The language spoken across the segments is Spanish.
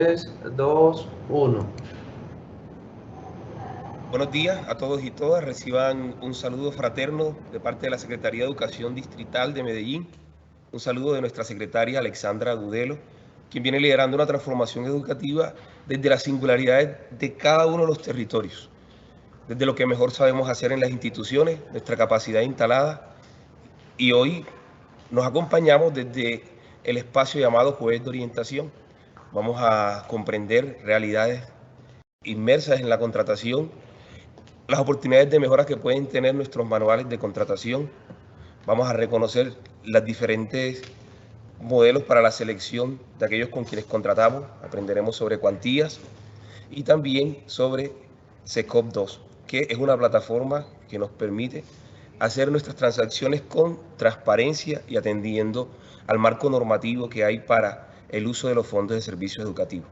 3, 2, 1. Buenos días a todos y todas. Reciban un saludo fraterno de parte de la Secretaría de Educación Distrital de Medellín. Un saludo de nuestra secretaria Alexandra Agudelo, quien viene liderando una transformación educativa desde las singularidades de cada uno de los territorios, desde lo que mejor sabemos hacer en las instituciones, nuestra capacidad instalada. Y hoy nos acompañamos desde el espacio llamado Jueves de Orientación. Vamos a comprender realidades inmersas en la contratación, las oportunidades de mejora que pueden tener nuestros manuales de contratación. Vamos a reconocer los diferentes modelos para la selección de aquellos con quienes contratamos. Aprenderemos sobre cuantías y también sobre SECOP 2, que es una plataforma que nos permite hacer nuestras transacciones con transparencia y atendiendo al marco normativo que hay para el uso de los fondos de servicios educativos.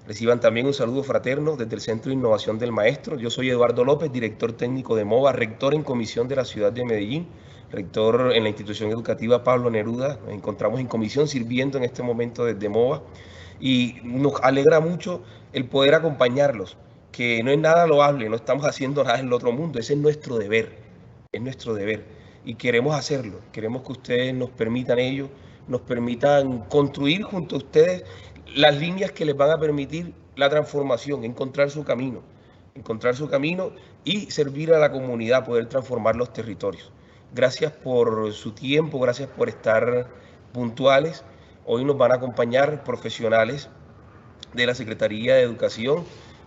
Reciban también un saludo fraterno desde el Centro de Innovación del Maestro. Yo soy Eduardo López, director técnico de MOVA, rector en comisión de la ciudad de Medellín, rector en la institución educativa Pablo Neruda. Nos encontramos en comisión sirviendo en este momento desde MOVA y nos alegra mucho el poder acompañarlos, que no es nada loable, no estamos haciendo nada en el otro mundo, ese es nuestro deber y queremos hacerlo, queremos que ustedes nos permitan ello, nos permitan construir junto a ustedes las líneas que les van a permitir la transformación, encontrar su camino y servir a la comunidad, poder transformar los territorios. Gracias por su tiempo, gracias por estar puntuales. Hoy nos van a acompañar profesionales de la Secretaría de Educación,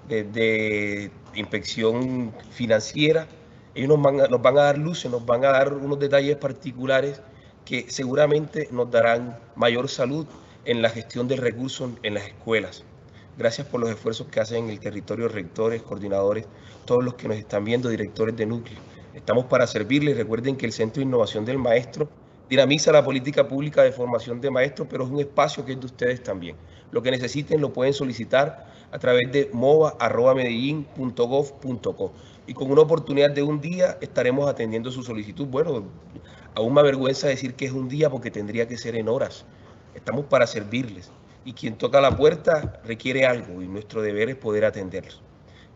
de Inspección Financiera. Ellos nos van a dar luces, nos van a dar unos detalles particulares que seguramente nos darán mayor salud en la gestión del recurso en las escuelas. Gracias por los esfuerzos que hacen en el territorio, rectores, coordinadores, todos los que nos están viendo, directores de núcleo. Estamos para servirles. Recuerden que el Centro de Innovación del Maestro dinamiza la política pública de formación de maestros, pero es un espacio que es de ustedes también. Lo que necesiten lo pueden solicitar a través de mova@medellin.gov.co y con una oportunidad de un día estaremos atendiendo su solicitud. Bueno, aún me avergüenza decir que es un día porque tendría que ser en horas. Estamos para servirles y quien toca la puerta requiere algo y nuestro deber es poder atenderlos.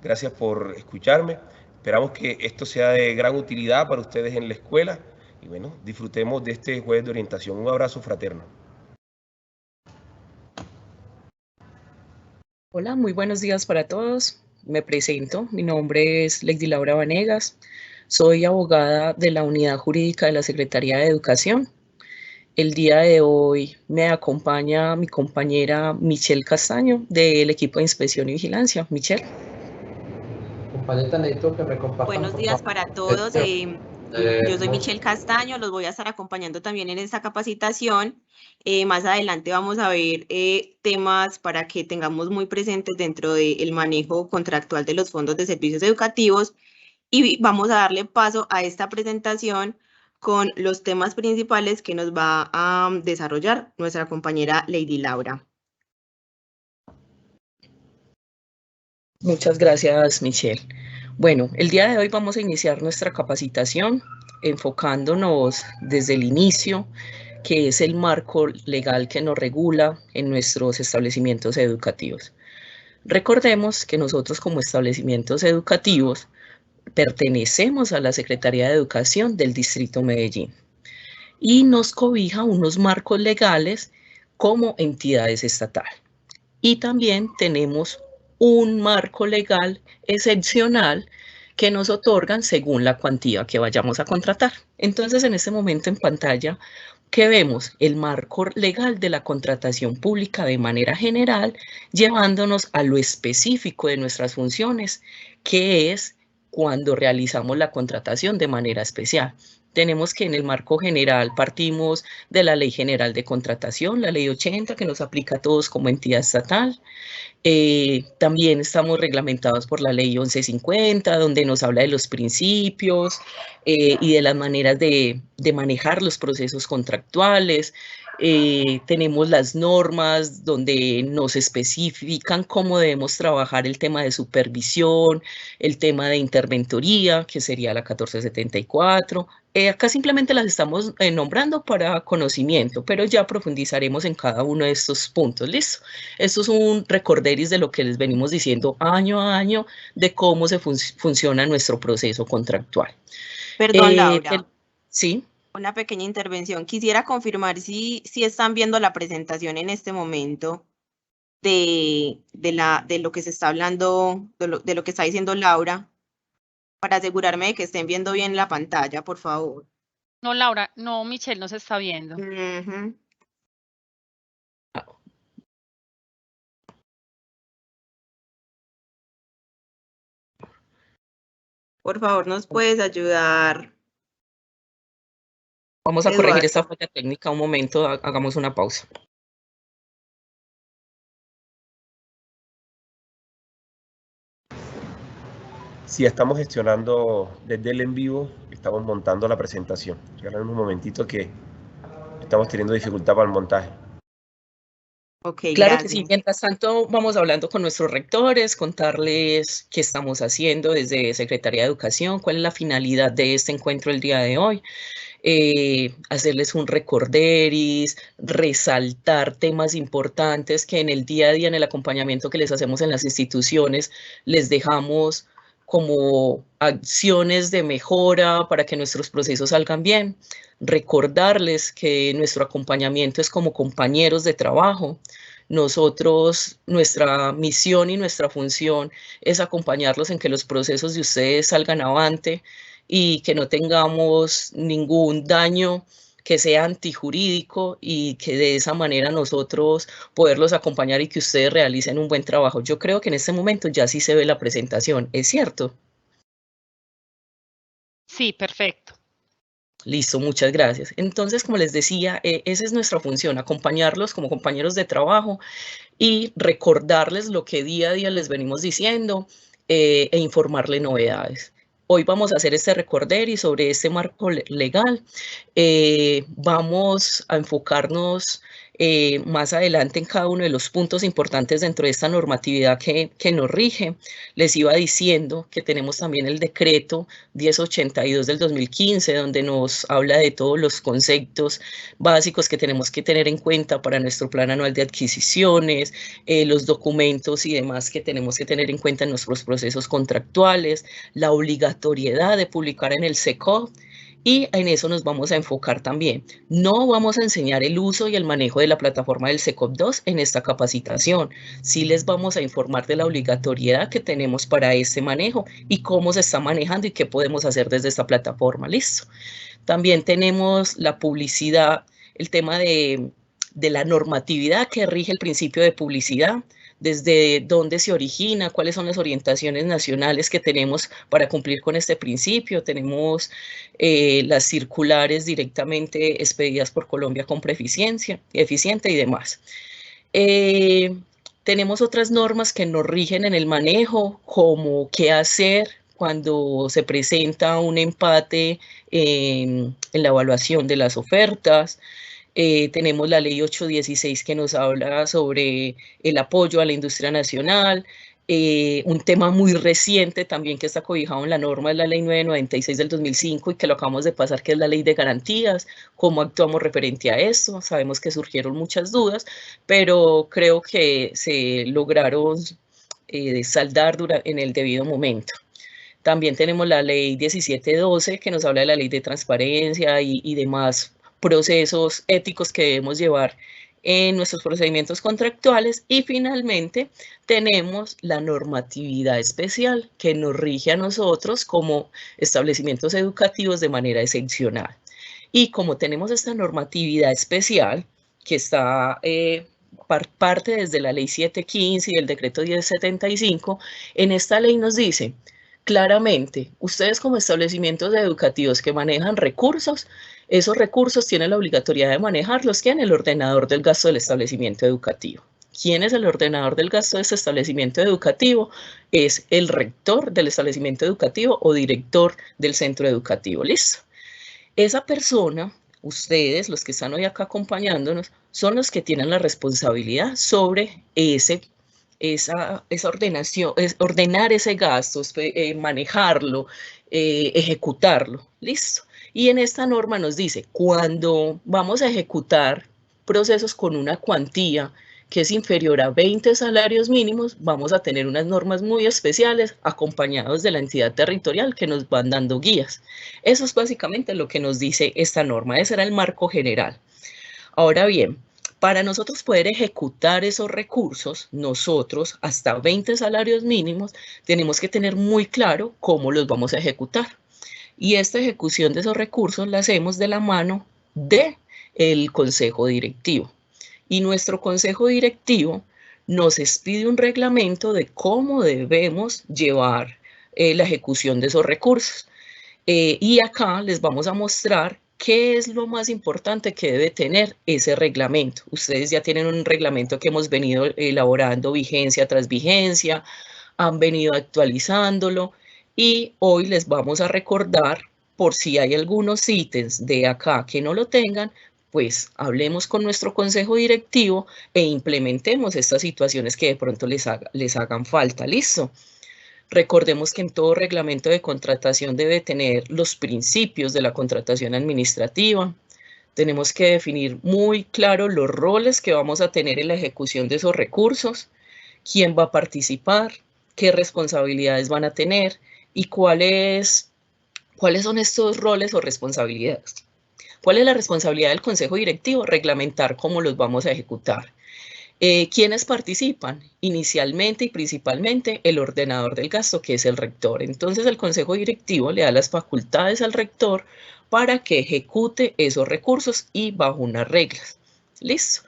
Gracias por escucharme. Esperamos que esto sea de gran utilidad para ustedes en la escuela y bueno, disfrutemos de este jueves de orientación. Un abrazo fraterno. Hola, muy buenos días para todos. Me presento, mi nombre es Lady Laura Vanegas, soy abogada de la Unidad Jurídica de la Secretaría de Educación. El día de hoy me acompaña mi compañera Michelle Castaño del equipo de Inspección y Vigilancia. Michelle. Compañera, necesito que me compartan. Buenos días para todos. Yo soy Michelle Castaño, los voy a estar acompañando también en esta capacitación. Más adelante vamos a ver temas para que tengamos muy presentes dentro del manejo contractual de los fondos de servicios educativos y vamos a darle paso a esta presentación con los temas principales que nos va a desarrollar nuestra compañera Lady Laura. Muchas gracias, Michelle. Bueno, el día de hoy vamos a iniciar nuestra capacitación enfocándonos desde el inicio, que es el marco legal que nos regula en nuestros establecimientos educativos. Recordemos que nosotros como establecimientos educativos pertenecemos a la Secretaría de Educación del Distrito Medellín y nos cobija unos marcos legales como entidades estatales. Y también tenemos un marco legal excepcional que nos otorgan según la cuantía que vayamos a contratar. Entonces, en este momento en pantalla, ¿qué vemos? El marco legal de la contratación pública de manera general, llevándonos a lo específico de nuestras funciones, que es cuando realizamos la contratación de manera especial. Tenemos que en el marco general partimos de la Ley General de Contratación, la Ley 80, que nos aplica a todos como entidad estatal. También estamos reglamentados por la Ley 1150, donde nos habla de los principios y de las maneras de manejar los procesos contractuales. Tenemos las normas donde nos especifican cómo debemos trabajar el tema de supervisión, el tema de interventoría, que sería la 1474. Acá simplemente las estamos nombrando para conocimiento, pero ya profundizaremos en cada uno de estos puntos. ¿Listo? Esto es un recordatorio recorderis de lo que les venimos diciendo año a año de cómo se funciona nuestro proceso contractual. Perdón, Laura. Sí. Una pequeña intervención. Quisiera confirmar si están viendo la presentación en este momento de lo que se está hablando, de lo que está diciendo Laura, para asegurarme de que estén viendo bien la pantalla, por favor. No, Laura, no, Michelle no se está viendo. Por favor, ¿nos puedes ayudar? Vamos a corregir esta falla técnica un momento, hagamos una pausa. Sí, estamos gestionando desde el en vivo, estamos montando la presentación. Ahora en un momentito que estamos teniendo dificultad para el montaje. Okay, claro gracias. que sí, mientras tanto vamos hablando con nuestros rectores, contarles qué estamos haciendo desde Secretaría de Educación, cuál es la finalidad de este encuentro el día de hoy. Hacerles un recorderis, resaltar temas importantes que en el día a día, en el acompañamiento que les hacemos en las instituciones, les dejamos como acciones de mejora para que nuestros procesos salgan bien. Recordarles que nuestro acompañamiento es como compañeros de trabajo. Nosotros, nuestra misión y nuestra función es acompañarlos en que los procesos de ustedes salgan avante y que no tengamos ningún daño que sea antijurídico y que de esa manera nosotros poderlos acompañar y que ustedes realicen un buen trabajo. Yo creo que en este momento ya sí se ve la presentación, ¿es cierto? Sí, perfecto. Listo, muchas gracias. Entonces, como les decía, esa es nuestra función, acompañarlos como compañeros de trabajo y recordarles lo que día a día les venimos diciendo e informarles novedades. Hoy vamos a hacer este recorderis sobre este marco legal. Vamos a enfocarnos más adelante en cada uno de los puntos importantes dentro de esta normatividad que nos rige. Les iba diciendo que tenemos también el decreto 1082 del 2015, donde nos habla de todos los conceptos básicos que tenemos que tener en cuenta para nuestro plan anual de adquisiciones, los documentos y demás que tenemos que tener en cuenta en nuestros procesos contractuales, la obligatoriedad de publicar en el SECOP, y en eso nos vamos a enfocar también. No vamos a enseñar el uso y el manejo de la plataforma del SECOP 2 en esta capacitación. Sí les vamos a informar de la obligatoriedad que tenemos para este manejo y cómo se está manejando y qué podemos hacer desde esta plataforma. Listo. También tenemos la publicidad, el tema de la normatividad que rige el principio de publicidad, desde dónde se origina, cuáles son las orientaciones nacionales que tenemos para cumplir con este principio. Tenemos las circulares directamente expedidas por Colombia Compra Eficiente y demás. Tenemos otras normas que nos rigen en el manejo, como qué hacer cuando se presenta un empate en la evaluación de las ofertas. Tenemos la ley 816 que nos habla sobre el apoyo a la industria nacional. Un tema muy reciente también que está cobijado en la norma es la ley 996 del 2005 y que lo acabamos de pasar, que es la ley de garantías. ¿Cómo actuamos referente a esto? Sabemos que surgieron muchas dudas, pero creo que se lograron saldar en el debido momento. También tenemos la ley 1712 que nos habla de la ley de transparencia y demás procesos éticos que debemos llevar en nuestros procedimientos contractuales. Y finalmente tenemos la normatividad especial que nos rige a nosotros como establecimientos educativos de manera excepcional. Y como tenemos esta normatividad especial que está parte desde la ley 715 y el decreto 1075, en esta ley nos dice claramente, ustedes como establecimientos educativos que manejan recursos, esos recursos tienen la obligatoriedad de manejarlos en el ordenador del gasto del establecimiento educativo. ¿Quién es el ordenador del gasto de este establecimiento educativo? Es el rector del establecimiento educativo o director del centro educativo. ¿Listo? Esa persona, ustedes, los que están hoy acá acompañándonos, son los que tienen la responsabilidad sobre esa ordenación, ordenar ese gasto, manejarlo, ejecutarlo. ¿Listo? Y en esta norma nos dice, cuando vamos a ejecutar procesos con una cuantía que es inferior a 20 salarios mínimos, vamos a tener unas normas muy especiales acompañados de la entidad territorial que nos van dando guías. Eso es básicamente lo que nos dice esta norma. Ese era el marco general. Ahora bien, para nosotros poder ejecutar esos recursos, nosotros hasta 20 salarios mínimos tenemos que tener muy claro cómo los vamos a ejecutar. Y esta ejecución de esos recursos la hacemos de la mano del consejo directivo. Y nuestro consejo directivo nos expide un reglamento de cómo debemos llevar la ejecución de esos recursos. Y acá les vamos a mostrar qué es lo más importante que debe tener ese reglamento. Ustedes ya tienen un reglamento que hemos venido elaborando vigencia tras vigencia, han venido actualizándolo y hoy les vamos a recordar, por si hay algunos ítems de acá que no lo tengan, pues hablemos con nuestro consejo directivo e implementemos estas situaciones que de pronto les hagan falta. ¿Listo? Recordemos que en todo reglamento de contratación debe tener los principios de la contratación administrativa. Tenemos que definir muy claro los roles que vamos a tener en la ejecución de esos recursos, quién va a participar, qué responsabilidades van a tener y cuáles son estos roles o responsabilidades. ¿Cuál es la responsabilidad del consejo directivo? Reglamentar cómo los vamos a ejecutar. ¿Quiénes participan? Inicialmente y principalmente el ordenador del gasto, que es el rector. Entonces el consejo directivo le da las facultades al rector para que ejecute esos recursos y bajo unas reglas. ¿Listo?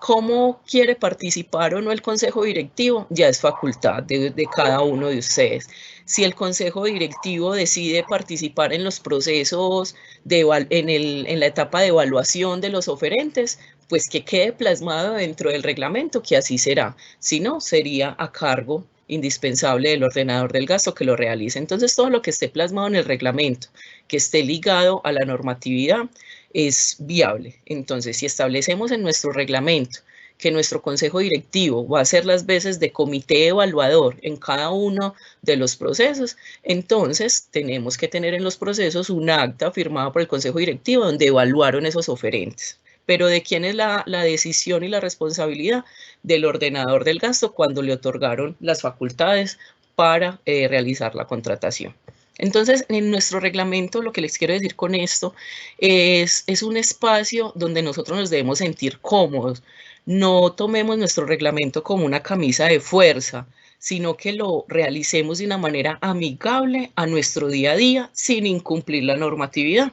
¿Cómo quiere participar o no el consejo directivo? Ya es facultad de cada uno de ustedes. Si el consejo directivo decide participar en los procesos, en la etapa de evaluación de los oferentes, pues que quede plasmado dentro del reglamento que así será. Si no, sería a cargo indispensable del ordenador del gasto que lo realice. Entonces, todo lo que esté plasmado en el reglamento, que esté ligado a la normatividad, es viable. Entonces, si establecemos en nuestro reglamento que nuestro consejo directivo va a hacer las veces de comité evaluador en cada uno de los procesos, entonces tenemos que tener en los procesos un acta firmada por el consejo directivo donde evaluaron esos oferentes. Pero ¿de quién es la decisión y la responsabilidad? Del ordenador del gasto cuando le otorgaron las facultades para realizar la contratación. Entonces, en nuestro reglamento, lo que les quiero decir con esto es un espacio donde nosotros nos debemos sentir cómodos. No tomemos nuestro reglamento como una camisa de fuerza, sino que lo realicemos de una manera amigable a nuestro día a día sin incumplir la normatividad.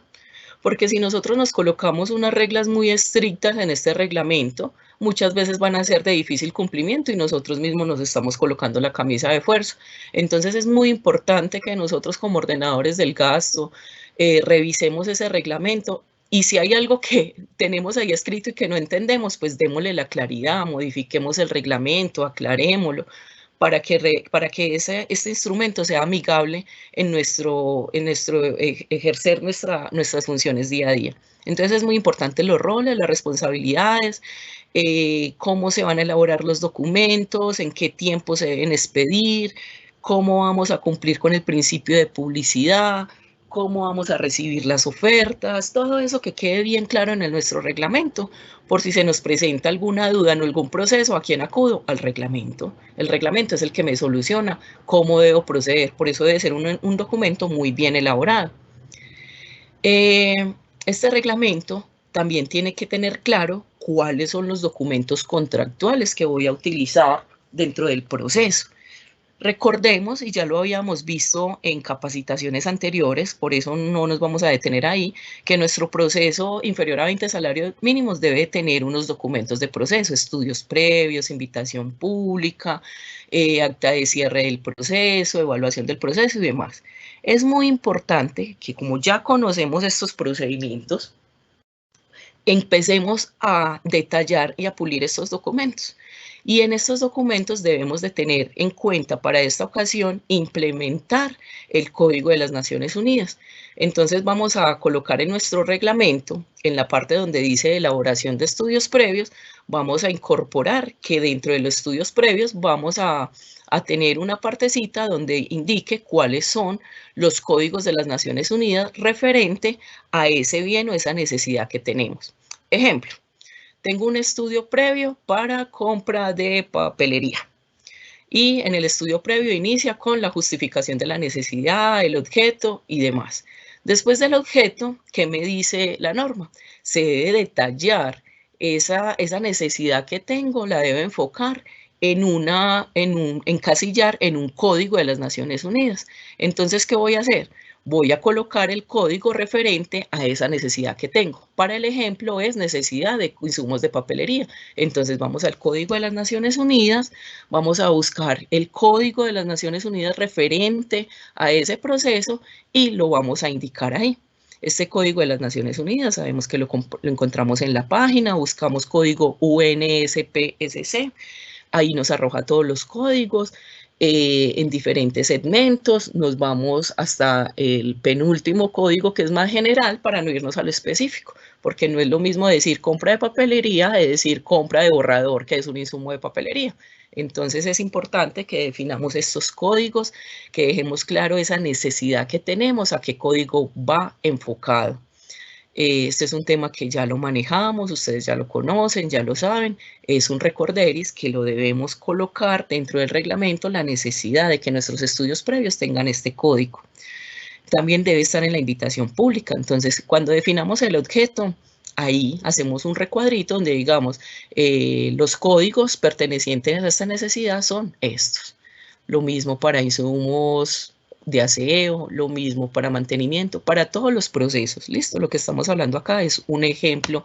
Porque si nosotros nos colocamos unas reglas muy estrictas en este reglamento, muchas veces van a ser de difícil cumplimiento y nosotros mismos nos estamos colocando la camisa de fuerza. Entonces es muy importante que nosotros como ordenadores del gasto revisemos ese reglamento y si hay algo que tenemos ahí escrito y que no entendemos, pues démosle la claridad, modifiquemos el reglamento, aclarémoslo, para que este instrumento sea amigable en nuestro ejercer nuestras funciones día a día. Entonces es muy importante los roles, las responsabilidades, cómo se van a elaborar los documentos, en qué tiempo se deben expedir, cómo vamos a cumplir con el principio de publicidad, cómo vamos a recibir las ofertas, todo eso que quede bien claro en nuestro reglamento. Por si se nos presenta alguna duda en algún proceso, ¿a quién acudo? Al reglamento. El reglamento es el que me soluciona cómo debo proceder. Por eso debe ser un documento muy bien elaborado. Este reglamento también tiene que tener claro cuáles son los documentos contractuales que voy a utilizar dentro del proceso. Recordemos, y ya lo habíamos visto en capacitaciones anteriores, por eso no nos vamos a detener ahí, que nuestro proceso inferior a 20 salarios mínimos debe tener unos documentos de proceso, estudios previos, invitación pública, acta de cierre del proceso, evaluación del proceso y demás. Es muy importante que como ya conocemos estos procedimientos, empecemos a detallar y a pulir estos documentos. Y en estos documentos debemos de tener en cuenta para esta ocasión implementar el Código de las Naciones Unidas. Entonces vamos a colocar en nuestro reglamento, en la parte donde dice elaboración de estudios previos, vamos a incorporar que dentro de los estudios previos vamos a tener una partecita donde indique cuáles son los códigos de las Naciones Unidas referente a ese bien o esa necesidad que tenemos. Ejemplo. tengo un estudio previo para compra de papelería. Y en el estudio previo inicia con la justificación de la necesidad, el objeto y demás. Después del objeto, ¿qué me dice la norma? Se debe detallar esa necesidad que tengo, la debo enfocar encasillar en un código de las Naciones Unidas. Entonces, ¿qué voy a hacer? Voy a colocar el código referente a esa necesidad que tengo. Para el ejemplo es necesidad de insumos de papelería. Entonces vamos al código de las Naciones Unidas, vamos a buscar el código de las Naciones Unidas referente a ese proceso y lo vamos a indicar ahí. Este código de las Naciones Unidas, sabemos que lo encontramos en la página, buscamos código UNSPSC, ahí nos arroja todos los códigos en diferentes segmentos, nos vamos hasta el penúltimo código que es más general para no irnos a lo específico, porque no es lo mismo decir compra de papelería de decir compra de borrador, que es un insumo de papelería. Entonces es importante que definamos estos códigos, que dejemos claro esa necesidad que tenemos, a qué código va enfocado. Este es un tema que ya lo manejamos, ustedes ya lo conocen, ya lo saben, es un recorderis que lo debemos colocar dentro del reglamento, la necesidad de que nuestros estudios previos tengan este código. También debe estar en la invitación pública, entonces cuando definamos el objeto, ahí hacemos un recuadrito donde digamos los códigos pertenecientes a esta necesidad son estos. Lo mismo para insumos de aseo, lo mismo para mantenimiento, para todos los procesos. Listo, lo que estamos hablando acá es un ejemplo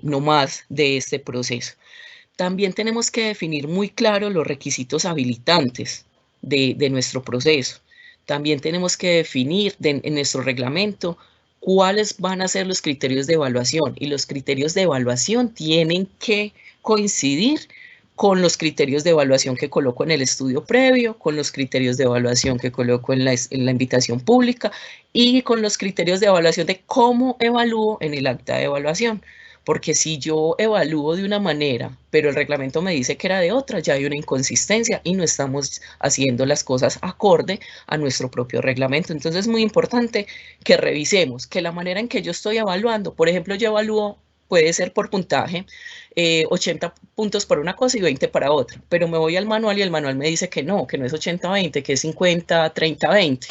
no más de este proceso. También tenemos que definir muy claro los requisitos habilitantes de nuestro proceso. También tenemos que definir en nuestro reglamento cuáles van a ser los criterios de evaluación, y los criterios de evaluación tienen que coincidir con los criterios de evaluación que coloco en el estudio previo, con los criterios de evaluación que coloco en la invitación pública y con los criterios de evaluación de cómo evalúo en el acta de evaluación. Porque si yo evalúo de una manera, pero el reglamento me dice que era de otra, ya hay una inconsistencia y no estamos haciendo las cosas acorde a nuestro propio reglamento. Entonces es muy importante que revisemos que la manera en que yo estoy evaluando, por ejemplo, yo evalúo, puede ser por puntaje, 80 puntos para una cosa y 20 para otra, pero me voy al manual y el manual me dice que no es 80-20, que es 50-30-20.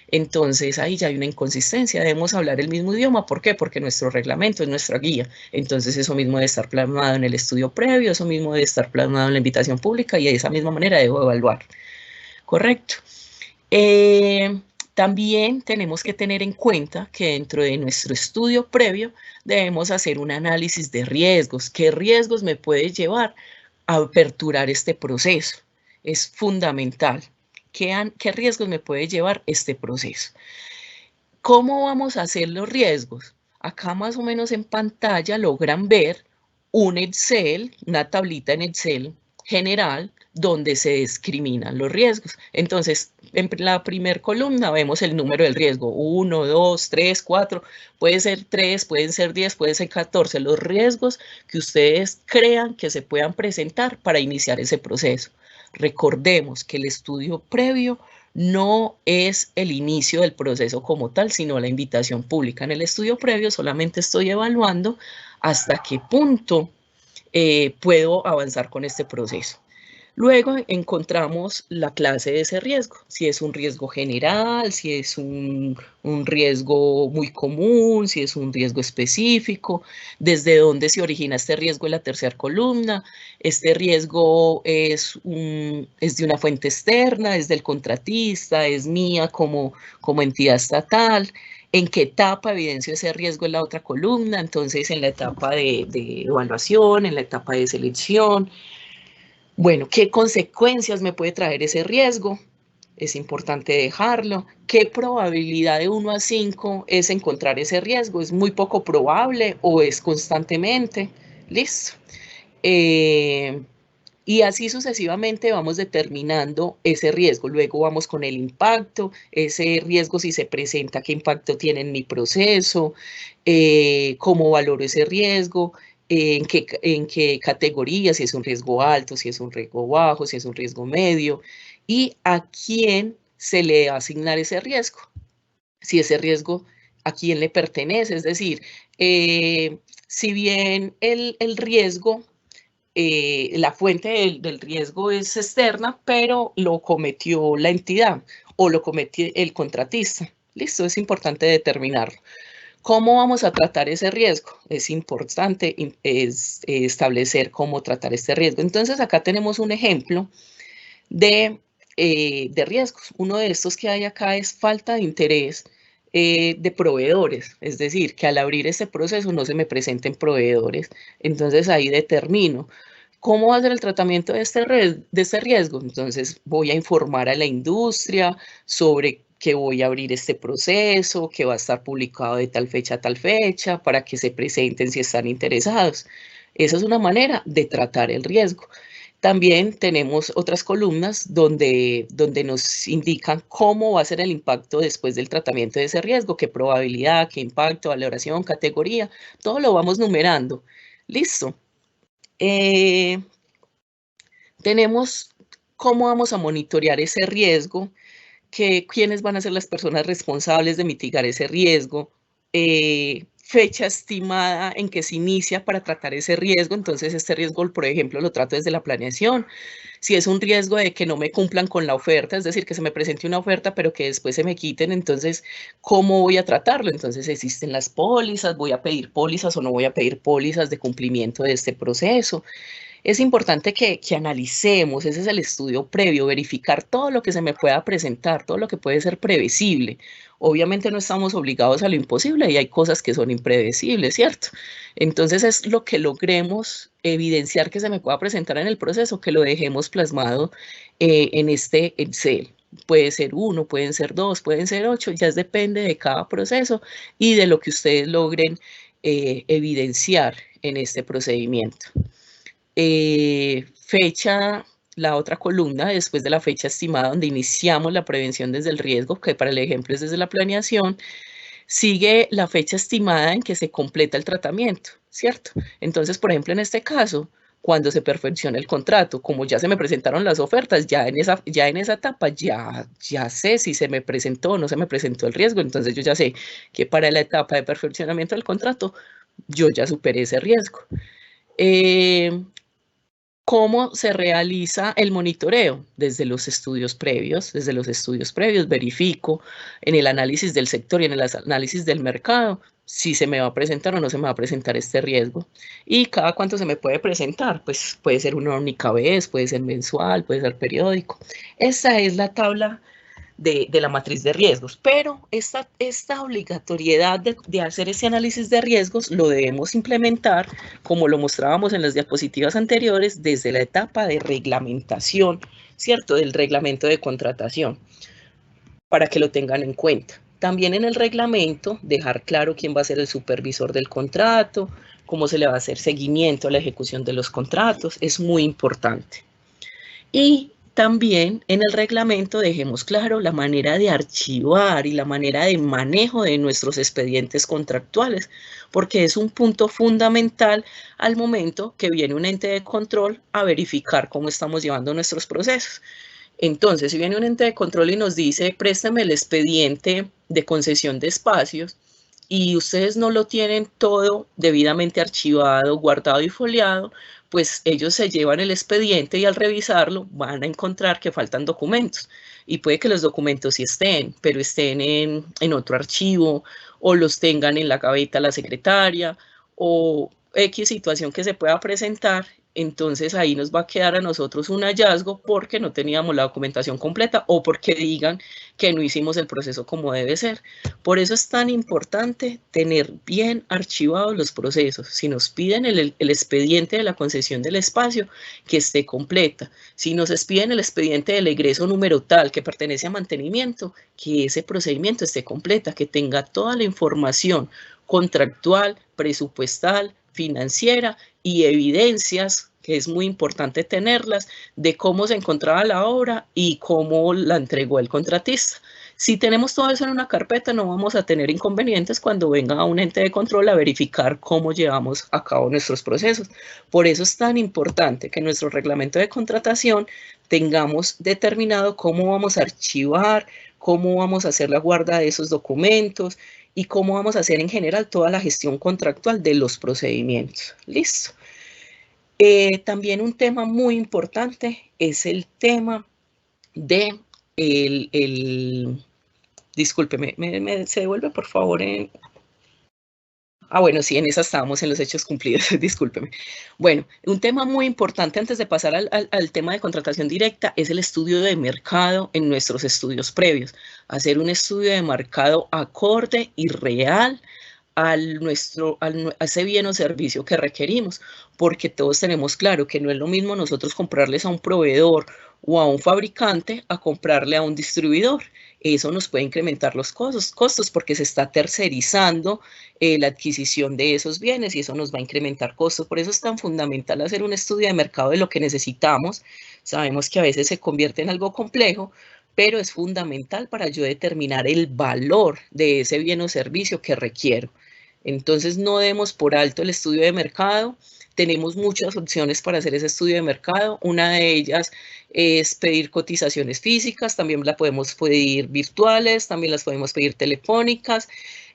Entonces ahí ya hay una inconsistencia, debemos hablar el mismo idioma. ¿Por qué? Porque nuestro reglamento es nuestra guía. Entonces eso mismo debe estar plasmado en el estudio previo, eso mismo debe estar plasmado en la invitación pública y de esa misma manera debo evaluar. ¿Correcto? También tenemos que tener en cuenta que dentro de nuestro estudio previo debemos hacer un análisis de riesgos. ¿Qué riesgos me puede llevar a aperturar este proceso? Es fundamental. ¿Qué riesgos me puede llevar este proceso? ¿Cómo vamos a hacer los riesgos? Acá más o menos en pantalla logran ver un Excel, una tablita en Excel general, donde se discriminan los riesgos. Entonces, en la primera columna vemos el número del riesgo, 1, 2, 3, 4, puede ser 3, pueden ser 10, pueden ser 14, los riesgos que ustedes crean que se puedan presentar para iniciar ese proceso. Recordemos que el estudio previo no es el inicio del proceso como tal, sino la invitación pública. En el estudio previo solamente estoy evaluando hasta qué punto puedo avanzar con este proceso. Luego encontramos la clase de ese riesgo, si es un riesgo general, si es un riesgo muy común, si es un riesgo específico, desde dónde se origina este riesgo en la tercera columna. Este riesgo es de una fuente externa, es del contratista, es mía como entidad estatal. ¿En qué etapa evidencio ese riesgo en la otra columna? Entonces, en la etapa de evaluación, en la etapa de selección. Bueno, ¿qué consecuencias me puede traer ese riesgo? Es importante dejarlo. ¿Qué probabilidad de 1 a 5 es encontrar ese riesgo? ¿Es muy poco probable o es constantemente? Listo. Y así sucesivamente vamos determinando ese riesgo. Luego vamos con el impacto, ese riesgo si se presenta, qué impacto tiene en mi proceso, cómo valoro ese riesgo, en qué categoría, si es un riesgo alto, si es un riesgo bajo, si es un riesgo medio, y a quién se le va a asignar ese riesgo. Si ese riesgo a quién le pertenece, es decir, si bien el riesgo, la fuente del riesgo es externa, pero lo cometió la entidad o lo cometió el contratista. Listo, es importante determinarlo. ¿Cómo vamos a tratar ese riesgo? Es importante establecer cómo tratar este riesgo. Entonces, acá tenemos un ejemplo de riesgos. Uno de estos que hay acá es falta de interés de proveedores, es decir, que al abrir este proceso no se me presenten proveedores. Entonces, ahí determino cómo va a ser el tratamiento de este riesgo. Entonces, voy a informar a la industria sobre que voy a abrir este proceso, que va a estar publicado de tal fecha a tal fecha, para que se presenten si están interesados. Esa es una manera de tratar el riesgo. También tenemos otras columnas donde nos indican cómo va a ser el impacto después del tratamiento de ese riesgo, qué probabilidad, qué impacto, valoración, categoría, todo lo vamos numerando. Listo. Tenemos cómo vamos a monitorear ese riesgo, quiénes van a ser las personas responsables de mitigar ese riesgo, fecha estimada en que se inicia para tratar ese riesgo. Entonces, este riesgo, por ejemplo, lo trato desde la planeación. Si es un riesgo de que no me cumplan con la oferta, es decir, que se me presente una oferta, pero que después se me quiten, entonces, ¿cómo voy a tratarlo? Entonces, existen las pólizas, ¿voy a pedir pólizas o no voy a pedir pólizas de cumplimiento de este proceso? Es importante que analicemos, ese es el estudio previo, verificar todo lo que se me pueda presentar, todo lo que puede ser previsible. Obviamente no estamos obligados a lo imposible y hay cosas que son impredecibles, ¿cierto? Entonces es lo que logremos evidenciar que se me pueda presentar en el proceso, que lo dejemos plasmado en este Excel. Puede ser 1, pueden ser 2, pueden ser 8, ya depende de cada proceso y de lo que ustedes logren evidenciar en este procedimiento. Fecha, la otra columna, después de la fecha estimada donde iniciamos la prevención desde el riesgo, que para el ejemplo es desde la planeación, sigue la fecha estimada en que se completa el tratamiento, ¿cierto? Entonces, por ejemplo, en este caso, cuando se perfecciona el contrato, como ya se me presentaron las ofertas, ya en esa etapa ya sé si se me presentó o no se me presentó el riesgo, entonces yo ya sé que para la etapa de perfeccionamiento del contrato, yo ya superé ese riesgo. ¿Cómo se realiza el monitoreo? Desde los estudios previos. Desde los estudios previos verifico en el análisis del sector y en el análisis del mercado si se me va a presentar o no se me va a presentar este riesgo. ¿Y cada cuánto se me puede presentar? Pues puede ser una única vez, puede ser mensual, puede ser periódico. Esa es la tabla de la matriz de riesgos, pero esta obligatoriedad de hacer ese análisis de riesgos lo debemos implementar, como lo mostrábamos en las diapositivas anteriores, desde la etapa de reglamentación, ¿cierto? Del reglamento de contratación, para que lo tengan en cuenta. También en el reglamento, dejar claro quién va a ser el supervisor del contrato, cómo se le va a hacer seguimiento a la ejecución de los contratos, es muy importante. Y también en el reglamento dejemos claro la manera de archivar y la manera de manejo de nuestros expedientes contractuales, porque es un punto fundamental al momento que viene un ente de control a verificar cómo estamos llevando nuestros procesos. Entonces, si viene un ente de control y nos dice, préstame el expediente de concesión de espacios, y ustedes no lo tienen todo debidamente archivado, guardado y foliado, pues ellos se llevan el expediente y al revisarlo van a encontrar que faltan documentos. Y puede que los documentos sí estén, pero estén en otro archivo o los tengan en la gaveta la secretaria o X situación que se pueda presentar. Entonces ahí nos va a quedar a nosotros un hallazgo porque no teníamos la documentación completa o porque digan que no hicimos el proceso como debe ser. Por eso es tan importante tener bien archivados los procesos. Si nos piden el expediente de la concesión del espacio, que esté completa. Si nos piden el expediente del egreso número tal que pertenece a mantenimiento, que ese procedimiento esté completa, que tenga toda la información contractual, presupuestal, financiera y evidencias, que es muy importante tenerlas, de cómo se encontraba la obra y cómo la entregó el contratista. Si tenemos todo eso en una carpeta, no vamos a tener inconvenientes cuando venga un ente de control a verificar cómo llevamos a cabo nuestros procesos. Por eso es tan importante que en nuestro reglamento de contratación tengamos determinado cómo vamos a archivar, cómo vamos a hacer la guarda de esos documentos y cómo vamos a hacer en general toda la gestión contractual de los procedimientos. Listo. También un tema muy importante es el tema de discúlpeme, ¿se devuelve por favor? Bueno, sí, en esa estábamos, en los hechos cumplidos, discúlpeme. Bueno, un tema muy importante antes de pasar al tema de contratación directa es el estudio de mercado en nuestros estudios previos. Hacer un estudio de mercado acorde y real a ese bien o servicio que requerimos, porque todos tenemos claro que no es lo mismo nosotros comprarles a un proveedor o a un fabricante a comprarle a un distribuidor. Eso nos puede incrementar los costos porque se está tercerizando la adquisición de esos bienes y eso nos va a incrementar costos. Por eso es tan fundamental hacer un estudio de mercado de lo que necesitamos. Sabemos que a veces se convierte en algo complejo, pero es fundamental para yo determinar el valor de ese bien o servicio que requiero. Entonces, no demos por alto el estudio de mercado. Tenemos muchas opciones para hacer ese estudio de mercado. Una de ellas es pedir cotizaciones físicas, también las podemos pedir virtuales, también las podemos pedir telefónicas.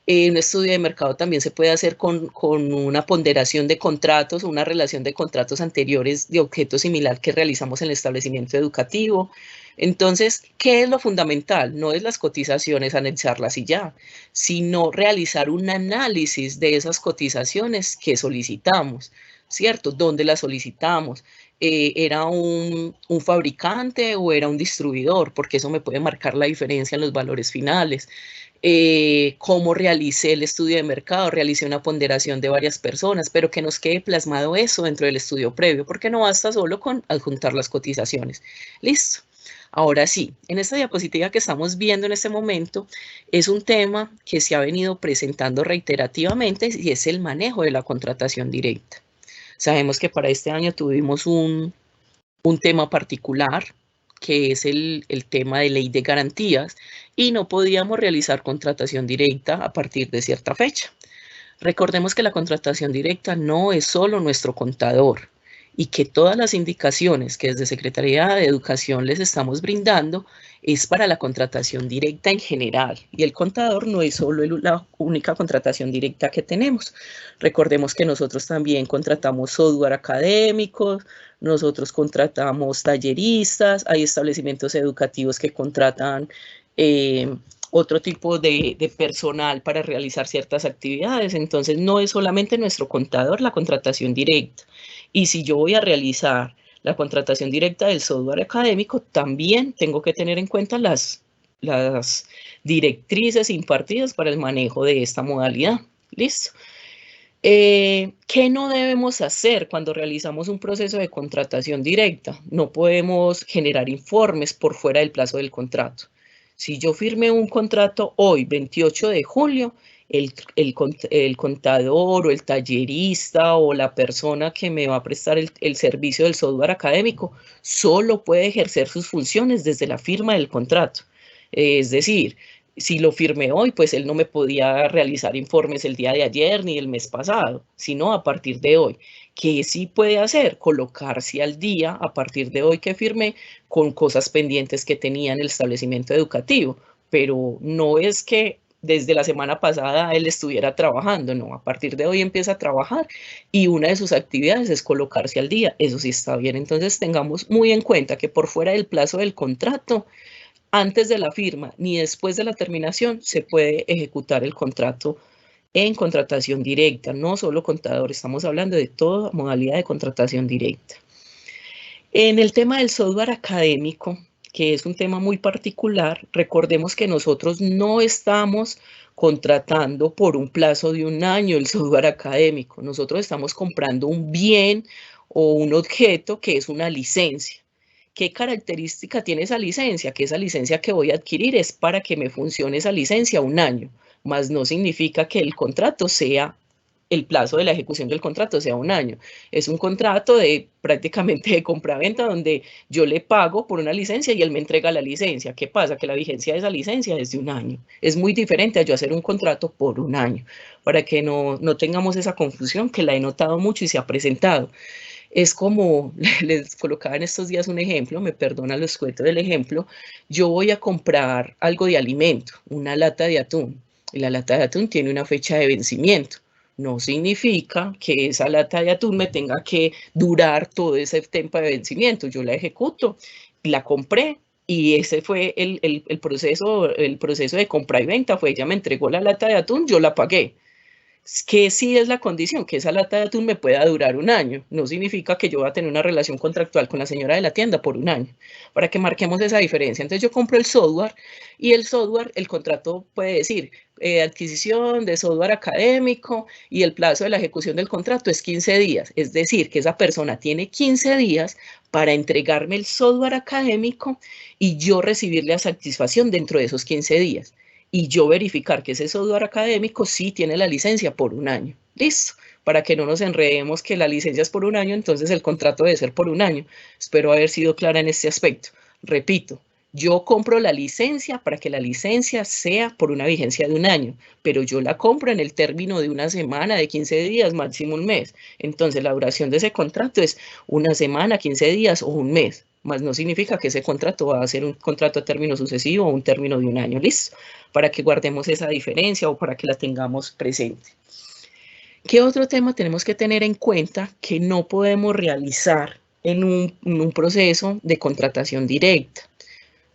Un estudio de mercado también se puede hacer con una ponderación de contratos, una relación de contratos anteriores de objeto similar que realizamos en el establecimiento educativo. Entonces, ¿qué es lo fundamental? No es las cotizaciones, anexarlas y ya, sino realizar un análisis de esas cotizaciones que solicitamos, ¿cierto? ¿Dónde las solicitamos? ¿Era un fabricante o era un distribuidor? Porque eso me puede marcar la diferencia en los valores finales. Cómo realicé el estudio de mercado, realicé una ponderación de varias personas, pero que nos quede plasmado eso dentro del estudio previo, porque no basta solo con adjuntar las cotizaciones. Listo. Ahora sí, en esta diapositiva que estamos viendo en este momento es un tema que se ha venido presentando reiterativamente y es el manejo de la contratación directa. Sabemos que para este año tuvimos un tema particular, que es el tema de ley de garantías, y no podíamos realizar contratación directa a partir de cierta fecha. Recordemos que la contratación directa no es solo nuestro contador, y que todas las indicaciones que desde Secretaría de Educación les estamos brindando es para la contratación directa en general, y el contador no es solo la única contratación directa que tenemos. Recordemos que nosotros también contratamos software académicos, nosotros contratamos talleristas, hay establecimientos educativos que contratan otro tipo de personal para realizar ciertas actividades. Entonces, no es solamente nuestro contador la contratación directa. Y si yo voy a realizar la contratación directa del software académico, también tengo que tener en cuenta las directrices impartidas para el manejo de esta modalidad. ¿Listo? ¿Qué no debemos hacer cuando realizamos un proceso de contratación directa? No podemos generar informes por fuera del plazo del contrato. Si yo firmé un contrato hoy, 28 de julio, el contador o el tallerista o la persona que me va a prestar el servicio del software académico solo puede ejercer sus funciones desde la firma del contrato. Es decir, si lo firmé hoy, pues él no me podía realizar informes el día de ayer ni el mes pasado, sino a partir de hoy. ¿Qué sí puede hacer? Colocarse al día a partir de hoy que firmé con cosas pendientes que tenía en el establecimiento educativo, pero no es que desde la semana pasada él estuviera trabajando, no, a partir de hoy empieza a trabajar y una de sus actividades es colocarse al día, eso sí está bien. Entonces tengamos muy en cuenta que por fuera del plazo del contrato, antes de la firma ni después de la terminación se puede ejecutar el contrato en contratación directa, no solo contador, estamos hablando de toda modalidad de contratación directa. En el tema del software académico, que es un tema muy particular, recordemos que nosotros no estamos contratando por un plazo de un año el software académico, nosotros estamos comprando un bien o un objeto que es una licencia. ¿Qué característica tiene esa licencia? Que esa licencia que voy a adquirir es para que me funcione esa licencia un año, más no significa que el contrato sea, el plazo de la ejecución del contrato sea un año. Es un contrato de prácticamente de compraventa donde yo le pago por una licencia y él me entrega la licencia. ¿Qué pasa? Que la vigencia de esa licencia es de un año. Es muy diferente a yo hacer un contrato por un año, para que no tengamos esa confusión que la he notado mucho y se ha presentado. Es como, les colocaba en estos días un ejemplo, me perdonan los cuentos del ejemplo, yo voy a comprar algo de alimento, una lata de atún, Y la lata de atún tiene una fecha de vencimiento. No significa que esa lata de atún me tenga que durar todo ese tiempo de vencimiento. Yo la ejecuto, la compré y ese fue el proceso de compra y venta. Ella me entregó la lata de atún, yo la pagué. Que sí es la condición, que esa lata de atún me pueda durar un año. No significa que yo voy a tener una relación contractual con la señora de la tienda por un año, para que marquemos esa diferencia. Entonces yo compro el software y el software, el contrato puede decir adquisición de software académico y el plazo de la ejecución del contrato es 15 días. Es decir, que esa persona tiene 15 días para entregarme el software académico y yo recibir la satisfacción dentro de esos 15 días. Y yo verificar que ese software académico sí tiene la licencia por un año. Listo, para que no nos enredemos que la licencia es por un año, entonces el contrato debe ser por un año. Espero haber sido clara en este aspecto. Repito, yo compro la licencia para que la licencia sea por una vigencia de un año, pero yo la compro en el término de una semana, de 15 días, máximo un mes. Entonces la duración de ese contrato es una semana, 15 días o un mes. Más no significa que ese contrato va a ser un contrato a término sucesivo o un término de un año. Listo, para que guardemos esa diferencia o para que la tengamos presente. ¿Qué otro tema tenemos que tener en cuenta que no podemos realizar en un proceso de contratación directa?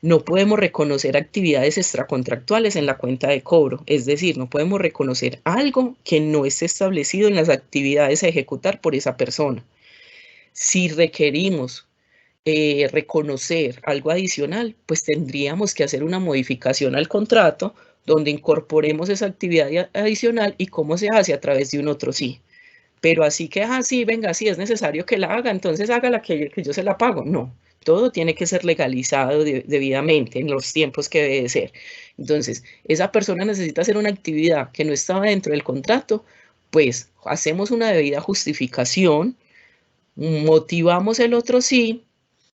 No podemos reconocer actividades extracontractuales en la cuenta de cobro, es decir, no podemos reconocer algo que no esté establecido en las actividades a ejecutar por esa persona. Si requerimos reconocer algo adicional, pues tendríamos que hacer una modificación al contrato donde incorporemos esa actividad adicional y cómo se hace a través de un otro sí. Pero así que, sí, venga, si es necesario que la haga, entonces hágala que yo se la pago. No, todo tiene que ser legalizado debidamente en los tiempos que debe ser. Entonces, esa persona necesita hacer una actividad que no estaba dentro del contrato, pues hacemos una debida justificación, motivamos el otro sí,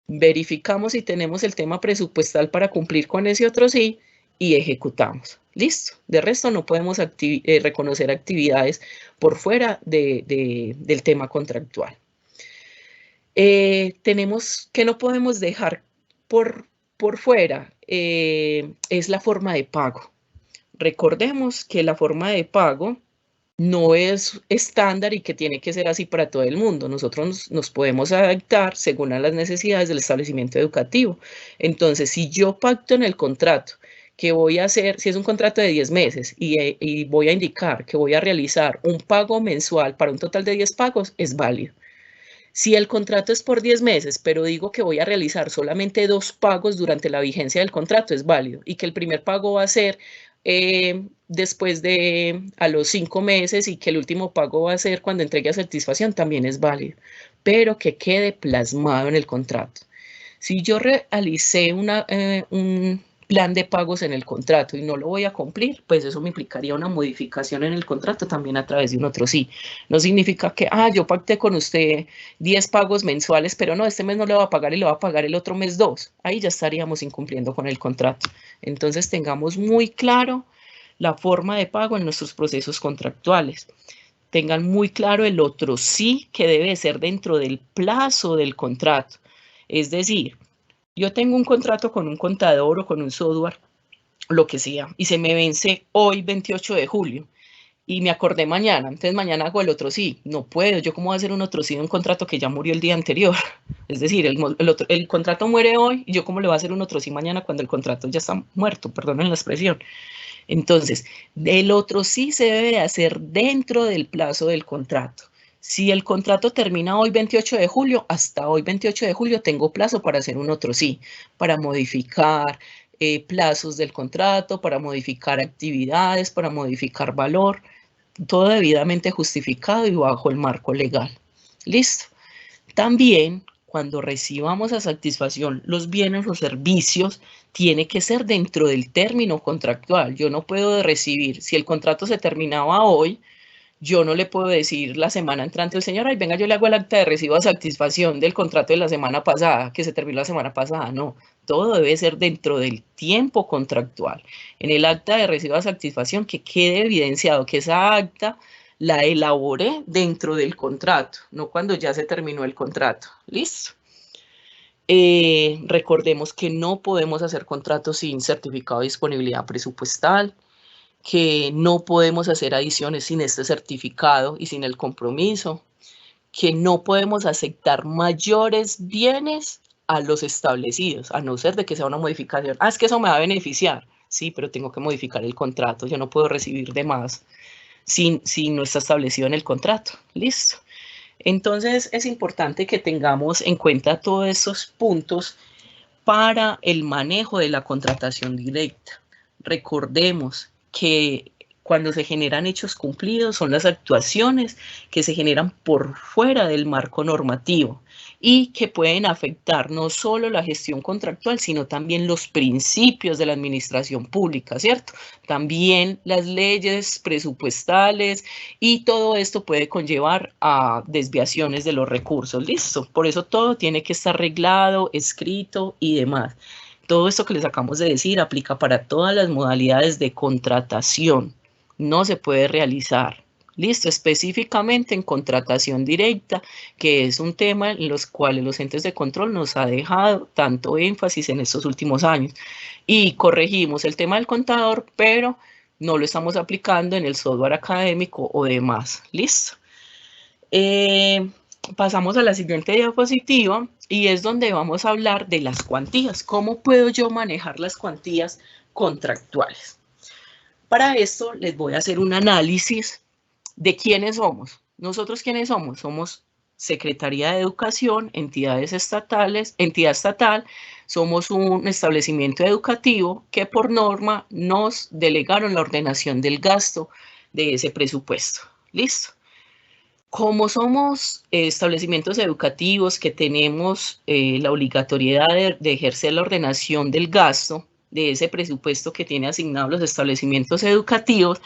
verificamos si tenemos el tema presupuestal para cumplir con ese otro sí y ejecutamos. Listo. De resto no podemos reconocer actividades por fuera del tema contractual. Tenemos que no podemos dejar por fuera es la forma de pago. Recordemos que la forma de pago no es estándar y que tiene que ser así para todo el mundo. Nosotros nos podemos adaptar según a las necesidades del establecimiento educativo. Entonces, si yo pacto en el contrato que voy a hacer, si es un contrato de 10 meses y voy a indicar que voy a realizar un pago mensual para un total de 10 pagos, es válido. Si el contrato es por 10 meses, pero digo que voy a realizar solamente 2 pagos durante la vigencia del contrato, es válido. Y que el primer pago va a ser después de a los 5 meses y que el último pago va a ser cuando entregue a satisfacción, también es válido, pero que quede plasmado en el contrato. Si yo realicé un plan de pagos en el contrato y no lo voy a cumplir, pues eso me implicaría una modificación en el contrato también a través de un otro sí. No significa que, yo pacté con usted 10 pagos mensuales, pero no, este mes no le va a pagar y le va a pagar el otro mes 2. Ahí ya estaríamos incumpliendo con el contrato. Entonces tengamos muy claro la forma de pago en nuestros procesos contractuales. Tengan muy claro el otro sí que debe ser dentro del plazo del contrato. Es decir, yo tengo un contrato con un contador o con un software, lo que sea, y se me vence hoy 28 de julio y me acordé mañana, entonces mañana hago el otro sí. No puedo, yo cómo voy a hacer un otro sí de un contrato que ya murió el día anterior. Es decir, el contrato muere hoy y yo cómo le voy a hacer un otro sí mañana cuando el contrato ya está muerto, perdonen la expresión. Entonces, el otro sí se debe hacer dentro del plazo del contrato. Si el contrato termina hoy 28 de julio, hasta hoy 28 de julio tengo plazo para hacer un otro sí, para modificar plazos del contrato, para modificar actividades, para modificar valor, todo debidamente justificado y bajo el marco legal. Listo. También, cuando recibamos a satisfacción los bienes o servicios, tiene que ser dentro del término contractual. Yo no puedo recibir, si el contrato se terminaba hoy, yo no le puedo decir la semana entrante al señor, venga, yo le hago el acta de recibo a satisfacción del contrato de la semana pasada, que se terminó la semana pasada. No, todo debe ser dentro del tiempo contractual. En el acta de recibo a satisfacción que quede evidenciado que esa acta la elaboré dentro del contrato, no cuando ya se terminó el contrato. ¿Listo? Recordemos que no podemos hacer contratos sin certificado de disponibilidad presupuestal, que no podemos hacer adiciones sin este certificado y sin el compromiso, que no podemos aceptar mayores bienes a los establecidos, a no ser de que sea una modificación. Ah, es que eso me va a beneficiar. Sí, pero tengo que modificar el contrato. Yo no puedo recibir de más si no está establecido en el contrato. Listo. Entonces, es importante que tengamos en cuenta todos estos puntos para el manejo de la contratación directa. Recordemos que cuando se generan hechos cumplidos son las actuaciones que se generan por fuera del marco normativo y que pueden afectar no solo la gestión contractual, sino también los principios de la administración pública, ¿cierto? También las leyes presupuestales y todo esto puede conllevar a desviaciones de los recursos, ¿listo? Por eso todo tiene que estar reglado, escrito y demás. Todo esto que les acabamos de decir aplica para todas las modalidades de contratación. No se puede realizar, listo, específicamente en contratación directa, que es un tema en los cuales los entes de control nos ha dejado tanto énfasis en estos últimos años. Y corregimos el tema del contador, pero no lo estamos aplicando en el software académico o demás, listo. Pasamos a la siguiente diapositiva y es donde vamos a hablar de las cuantías. ¿Cómo puedo yo manejar las cuantías contractuales? Para esto les voy a hacer un análisis de quiénes somos. ¿Nosotros quiénes somos? Somos Secretaría de Educación, entidad estatal, somos un establecimiento educativo que por norma nos delegaron la ordenación del gasto de ese presupuesto. ¿Listo? Como somos establecimientos educativos que tenemos la obligatoriedad de ejercer la ordenación del gasto de ese presupuesto que tiene asignado los establecimientos educativos,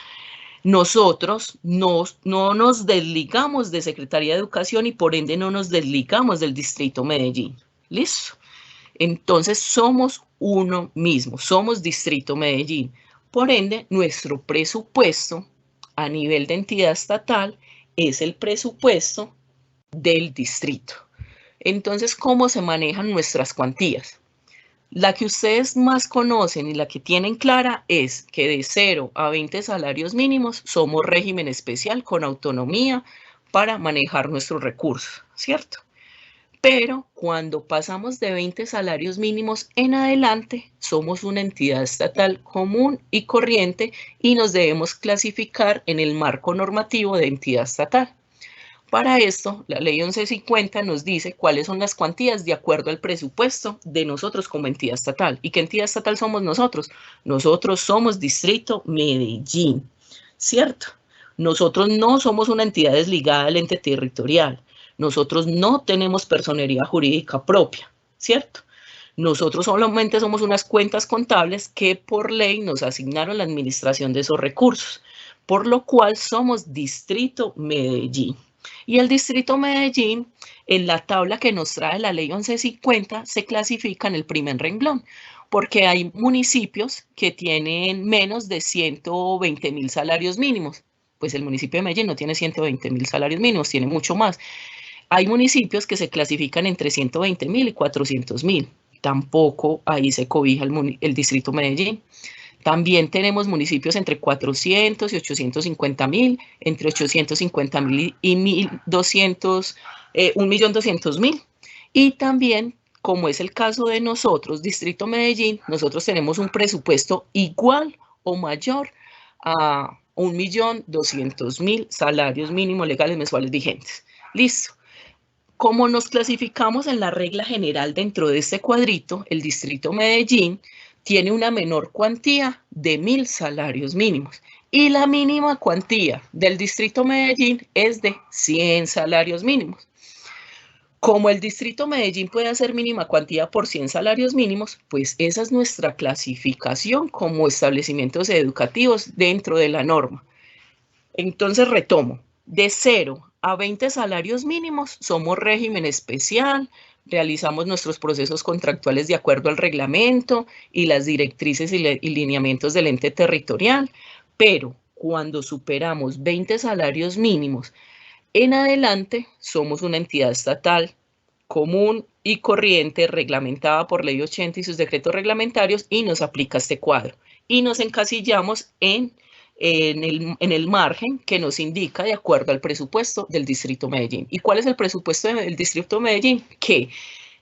nosotros no nos desligamos de Secretaría de Educación y por ende no nos desligamos del Distrito Medellín. ¿Listo? Entonces somos uno mismo, somos Distrito Medellín. Por ende, nuestro presupuesto a nivel de entidad estatal es el presupuesto del distrito. Entonces, ¿cómo se manejan nuestras cuantías? La que ustedes más conocen y la que tienen clara es que de 0 a 20 salarios mínimos somos régimen especial con autonomía para manejar nuestros recursos, ¿cierto? Pero cuando pasamos de 20 salarios mínimos en adelante, somos una entidad estatal común y corriente y nos debemos clasificar en el marco normativo de entidad estatal. Para esto, la ley 1150 nos dice cuáles son las cuantías de acuerdo al presupuesto de nosotros como entidad estatal. ¿Y qué entidad estatal somos nosotros? Nosotros somos Distrito Medellín, ¿cierto? Nosotros no somos una entidad desligada del ente territorial. Nosotros no tenemos personería jurídica propia, ¿cierto? Nosotros solamente somos unas cuentas contables que por ley nos asignaron la administración de esos recursos, por lo cual somos Distrito Medellín. Y el Distrito Medellín, en la tabla que nos trae la ley 1150, se clasifica en el primer renglón, porque hay municipios que tienen menos de 120.000 salarios mínimos. Pues el municipio de Medellín no tiene 120.000 salarios mínimos, tiene mucho más. Hay municipios que se clasifican entre 120.000 y 400.000. Tampoco ahí se cobija el Distrito Medellín. También tenemos municipios entre 400 y 850.000, entre 850.000 y 1.200.000. Y también, como es el caso de nosotros, Distrito Medellín, nosotros tenemos un presupuesto igual o mayor a 1.200.000 salarios mínimos legales mensuales vigentes. Listo. Como nos clasificamos en la regla general dentro de este cuadrito, el Distrito Medellín tiene una menor cuantía de 1.000 salarios mínimos y la mínima cuantía del Distrito Medellín es de 100 salarios mínimos. Como el Distrito Medellín puede hacer mínima cuantía por 100 salarios mínimos, pues esa es nuestra clasificación como establecimientos educativos dentro de la norma. Entonces retomo, de 0 a 20 salarios mínimos somos régimen especial, realizamos nuestros procesos contractuales de acuerdo al reglamento y las directrices y lineamientos del ente territorial, pero cuando superamos 20 salarios mínimos en adelante, somos una entidad estatal común y corriente reglamentada por Ley 80 y sus decretos reglamentarios y nos aplica este cuadro. Y nos encasillamos en en el margen que nos indica de acuerdo al presupuesto del Distrito Medellín. ¿Y cuál es el presupuesto del Distrito Medellín? Que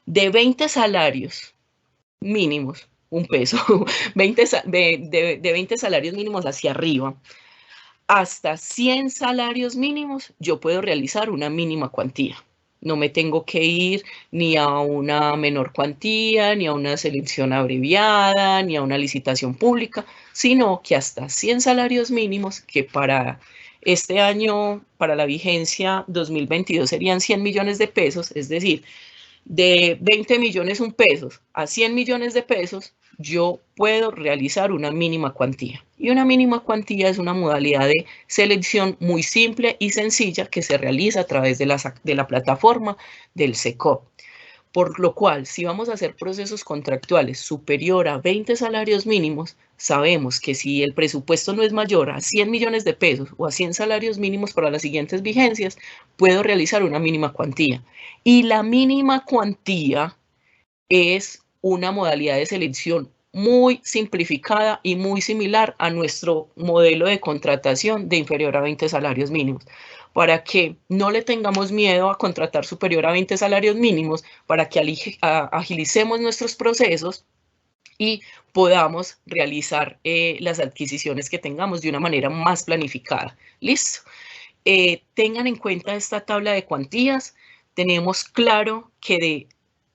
de 20 salarios mínimos, un peso, de 20 salarios mínimos hacia arriba, hasta 100 salarios mínimos, yo puedo realizar una mínima cuantía. No me tengo que ir ni a una menor cuantía, ni a una selección abreviada, ni a una licitación pública, sino que hasta 100 salarios mínimos, que para este año, para la vigencia 2022 serían 100 millones de pesos, es decir, de 20 millones pesos a 100 millones de pesos, yo puedo realizar una mínima cuantía. Y una mínima cuantía es una modalidad de selección muy simple y sencilla que se realiza a través de la plataforma del SECOP. Por lo cual, si vamos a hacer procesos contractuales superior a 20 salarios mínimos, sabemos que si el presupuesto no es mayor a 100 millones de pesos o a 100 salarios mínimos para las siguientes vigencias, puedo realizar una mínima cuantía. Y la mínima cuantía es una modalidad de selección muy simplificada y muy similar a nuestro modelo de contratación de inferior a 20 salarios mínimos, para que no le tengamos miedo a contratar superior a 20 salarios mínimos, para que agilicemos nuestros procesos y podamos realizar las adquisiciones que tengamos de una manera más planificada. ¿Listo? Tengan en cuenta esta tabla de cuantías. Tenemos claro que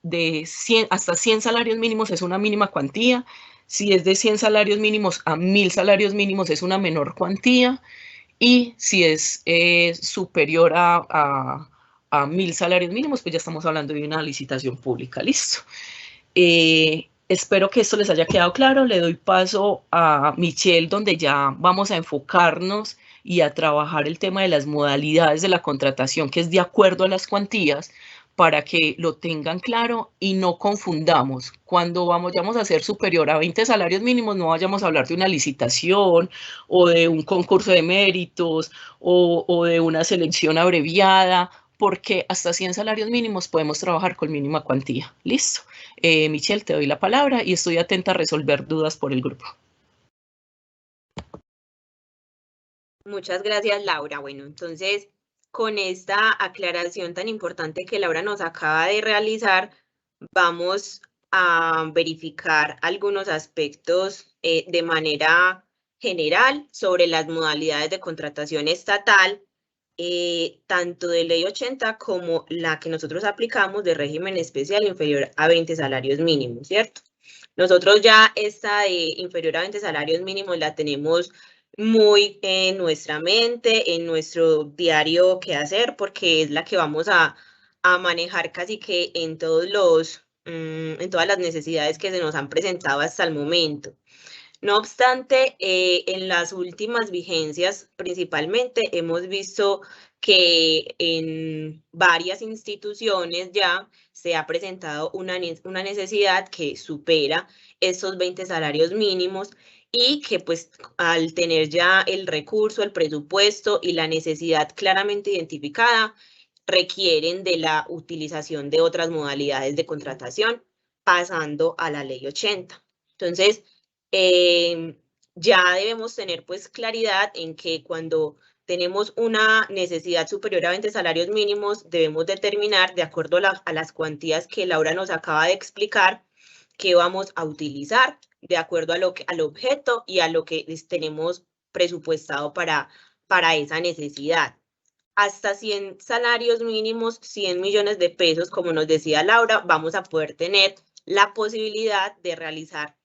de 100 hasta 100 salarios mínimos es una mínima cuantía. Si es de 100 salarios mínimos a 1000 salarios mínimos es una menor cuantía. Y si es superior a 1000 salarios mínimos, pues ya estamos hablando de una licitación pública. Listo. Espero que esto les haya quedado claro. Le doy paso a Michelle, donde ya vamos a enfocarnos y a trabajar el tema de las modalidades de la contratación, que es de acuerdo a las cuantías, para que lo tengan claro y no confundamos. Cuando vayamos a hacer superior a 20 salarios mínimos, no vayamos a hablar de una licitación o de un concurso de méritos o de una selección abreviada, porque hasta 100 salarios mínimos podemos trabajar con mínima cuantía. Listo. Michelle, te doy la palabra y estoy atenta a resolver dudas por el grupo. Muchas gracias, Laura. Bueno, entonces, con esta aclaración tan importante que Laura nos acaba de realizar, vamos a verificar algunos aspectos de manera general sobre las modalidades de contratación estatal, tanto de Ley 80 como la que nosotros aplicamos de régimen especial inferior a 20 salarios mínimos, ¿cierto? Nosotros ya esta de inferior a 20 salarios mínimos la tenemos muy en nuestra mente, en nuestro diario que hacer, porque es la que vamos a manejar casi que en todas las necesidades que se nos han presentado hasta el momento. No obstante, en las últimas vigencias principalmente hemos visto que en varias instituciones ya se ha presentado una necesidad que supera esos 20 salarios mínimos y que pues al tener ya el recurso, el presupuesto y la necesidad claramente identificada, requieren de la utilización de otras modalidades de contratación, pasando a la Ley 80. Entonces, ya debemos tener pues claridad en que cuando tenemos una necesidad superior a 20 salarios mínimos, debemos determinar, de acuerdo a las cuantías que Laura nos acaba de explicar, qué vamos a utilizar de acuerdo al objeto y a lo que tenemos presupuestado para esa necesidad. Hasta 100 salarios mínimos, 100 millones de pesos, como nos decía Laura, vamos a poder tener la posibilidad de realizar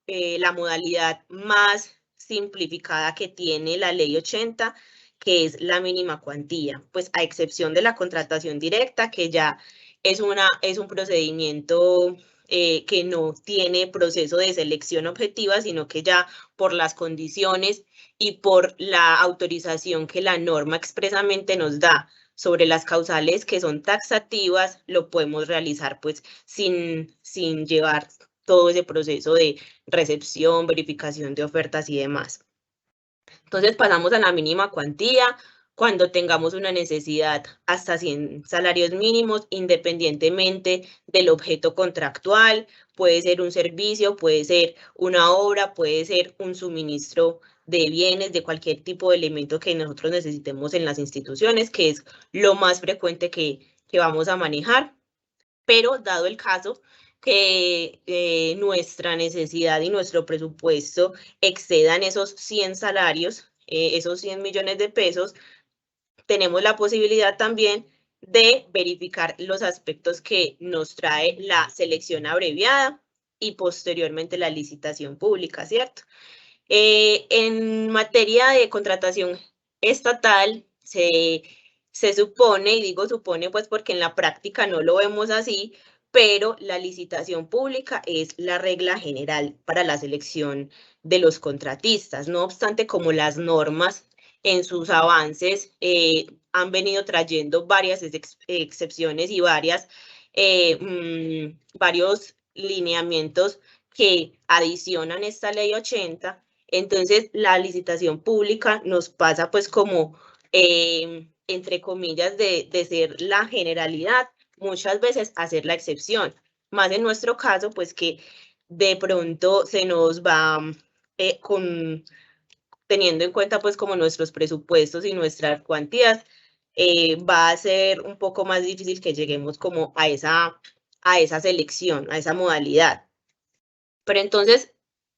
la modalidad más simplificada que tiene la Ley 80, que es la mínima cuantía, pues a excepción de la contratación directa, que ya es un procedimiento que no tiene proceso de selección objetiva, sino que ya por las condiciones y por la autorización que la norma expresamente nos da sobre las causales que son taxativas, lo podemos realizar pues sin llevar todo ese proceso de recepción, verificación de ofertas y demás. Entonces pasamos a la mínima cuantía. cuando tengamos una necesidad hasta 100 salarios mínimos, independientemente del objeto contractual. Puede ser un servicio, puede ser una obra, puede ser un suministro de bienes, de cualquier tipo de elemento que nosotros necesitemos en las instituciones, que es lo más frecuente que vamos a manejar. Pero dado el caso que nuestra necesidad y nuestro presupuesto excedan esos 100 salarios, esos 100 millones de pesos, tenemos la posibilidad también de verificar los aspectos que nos trae la selección abreviada y posteriormente la licitación pública, ¿cierto? En materia de contratación estatal, se supone, y digo supone pues porque en la práctica no lo vemos así, pero la licitación pública es la regla general para la selección de los contratistas. No obstante, como las normas en sus avances han venido trayendo varias excepciones y varios lineamientos que adicionan esta ley 80, entonces la licitación pública nos pasa pues como, entre comillas, de ser la generalidad, muchas veces a ser la excepción. Más en nuestro caso, pues que de pronto se nos va teniendo en cuenta pues como nuestros presupuestos y nuestras cuantías, va a ser un poco más difícil que lleguemos como a esa selección, a esa modalidad. Pero entonces,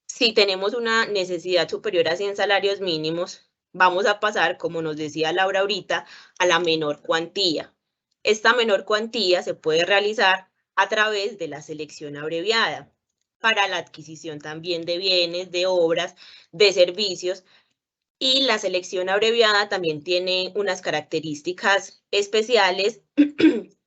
si tenemos una necesidad superior a 100 salarios mínimos, vamos a pasar, como nos decía Laura ahorita, a la menor cuantía. Esta menor cuantía se puede realizar a través de la selección abreviada para la adquisición también de bienes, de obras, de servicios. Y la selección abreviada también tiene unas características especiales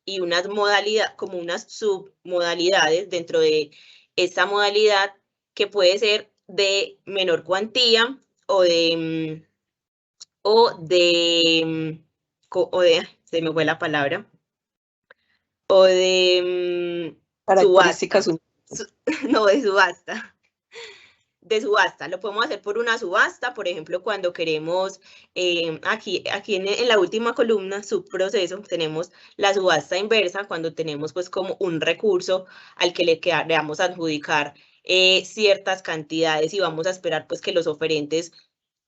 y unas modalidades, como unas submodalidades dentro de esta modalidad, que puede ser de menor cuantía o de se me fue la palabra, o de Características subasta. No, de subasta. De subasta, lo podemos hacer por una subasta, por ejemplo, cuando queremos, aquí en la última columna, subproceso, tenemos la subasta inversa, cuando tenemos pues como un recurso al que le vamos a adjudicar ciertas cantidades y vamos a esperar pues que los oferentes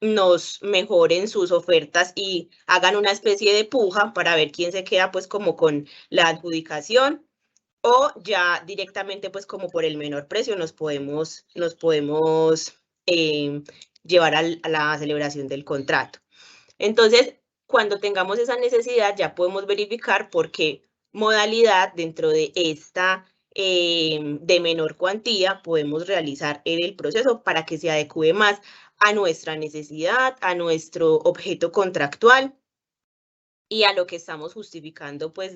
nos mejoren sus ofertas y hagan una especie de puja para ver quién se queda pues como con la adjudicación. O ya directamente, pues como por el menor precio, nos podemos llevar a la celebración del contrato. Entonces, cuando tengamos esa necesidad, ya podemos verificar por qué modalidad dentro de esta de menor cuantía podemos realizar el proceso para que se adecue más a nuestra necesidad, a nuestro objeto contractual y a lo que estamos justificando pues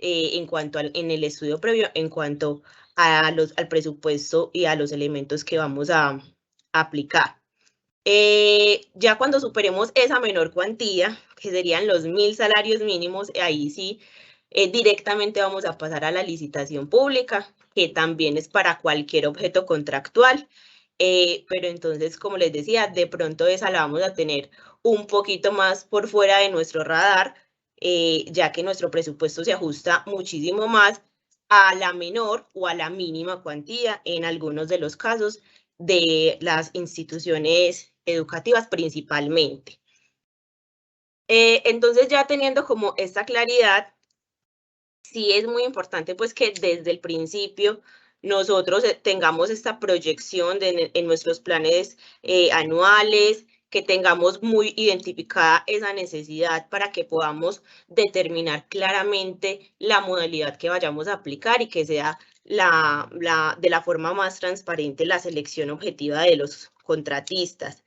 en cuanto en el estudio previo, en cuanto al presupuesto y a los elementos que vamos a aplicar. Ya cuando superemos esa menor cuantía, que serían los 1000 salarios mínimos, ahí sí directamente vamos a pasar a la licitación pública, que también es para cualquier objeto contractual. Pero entonces, como les decía, de pronto esa la vamos a tener un poquito más por fuera de nuestro radar, ya que nuestro presupuesto se ajusta muchísimo más a la menor o a la mínima cuantía en algunos de los casos de las instituciones educativas principalmente. Entonces, ya teniendo como esta claridad, sí es muy importante pues que desde el principio nosotros tengamos esta proyección en nuestros planes anuales, que tengamos muy identificada esa necesidad para que podamos determinar claramente la modalidad que vayamos a aplicar y que sea de la forma más transparente la selección objetiva de los contratistas.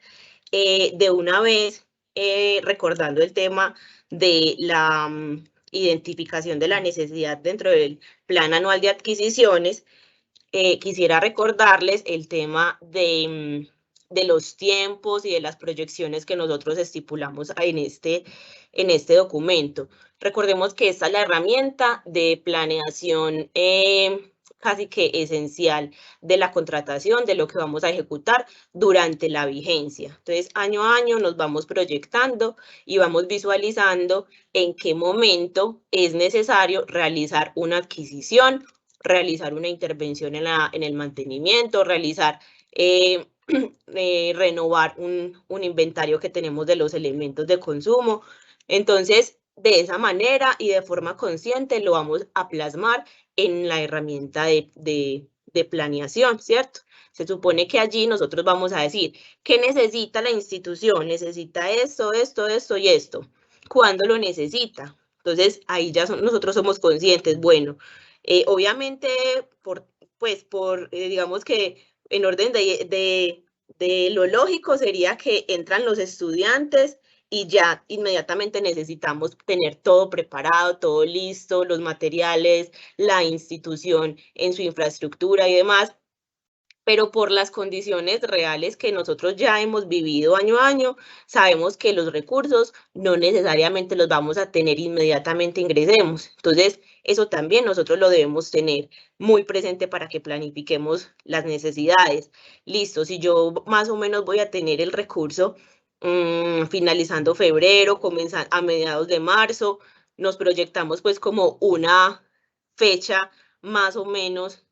De una vez, recordando el tema de la identificación de la necesidad dentro del Plan Anual de Adquisiciones, quisiera recordarles el tema de los tiempos y de las proyecciones que nosotros estipulamos en este documento. Recordemos que esta es la herramienta de planeación casi que esencial de la contratación, de lo que vamos a ejecutar durante la vigencia. Entonces, año a año nos vamos proyectando y vamos visualizando en qué momento es necesario realizar una adquisición, realizar una intervención en el mantenimiento, realizar, renovar un inventario que tenemos de los elementos de consumo. Entonces, de esa manera y de forma consciente lo vamos a plasmar en la herramienta de planeación, ¿cierto? Se supone que allí nosotros vamos a decir, ¿qué necesita la institución? Necesita esto, esto, esto y esto. ¿Cuándo lo necesita? Entonces, ahí ya nosotros somos conscientes. Bueno, obviamente, digamos que en orden de lo lógico sería que entran los estudiantes y ya inmediatamente necesitamos tener todo preparado, todo listo, los materiales, la institución en su infraestructura y demás, pero por las condiciones reales que nosotros ya hemos vivido año a año, sabemos que los recursos no necesariamente los vamos a tener inmediatamente ingresemos. Entonces, eso también nosotros lo debemos tener muy presente para que planifiquemos las necesidades. Listo, si yo más o menos voy a tener el recurso finalizando febrero, comenzando a mediados de marzo, nos proyectamos pues como una fecha más o menos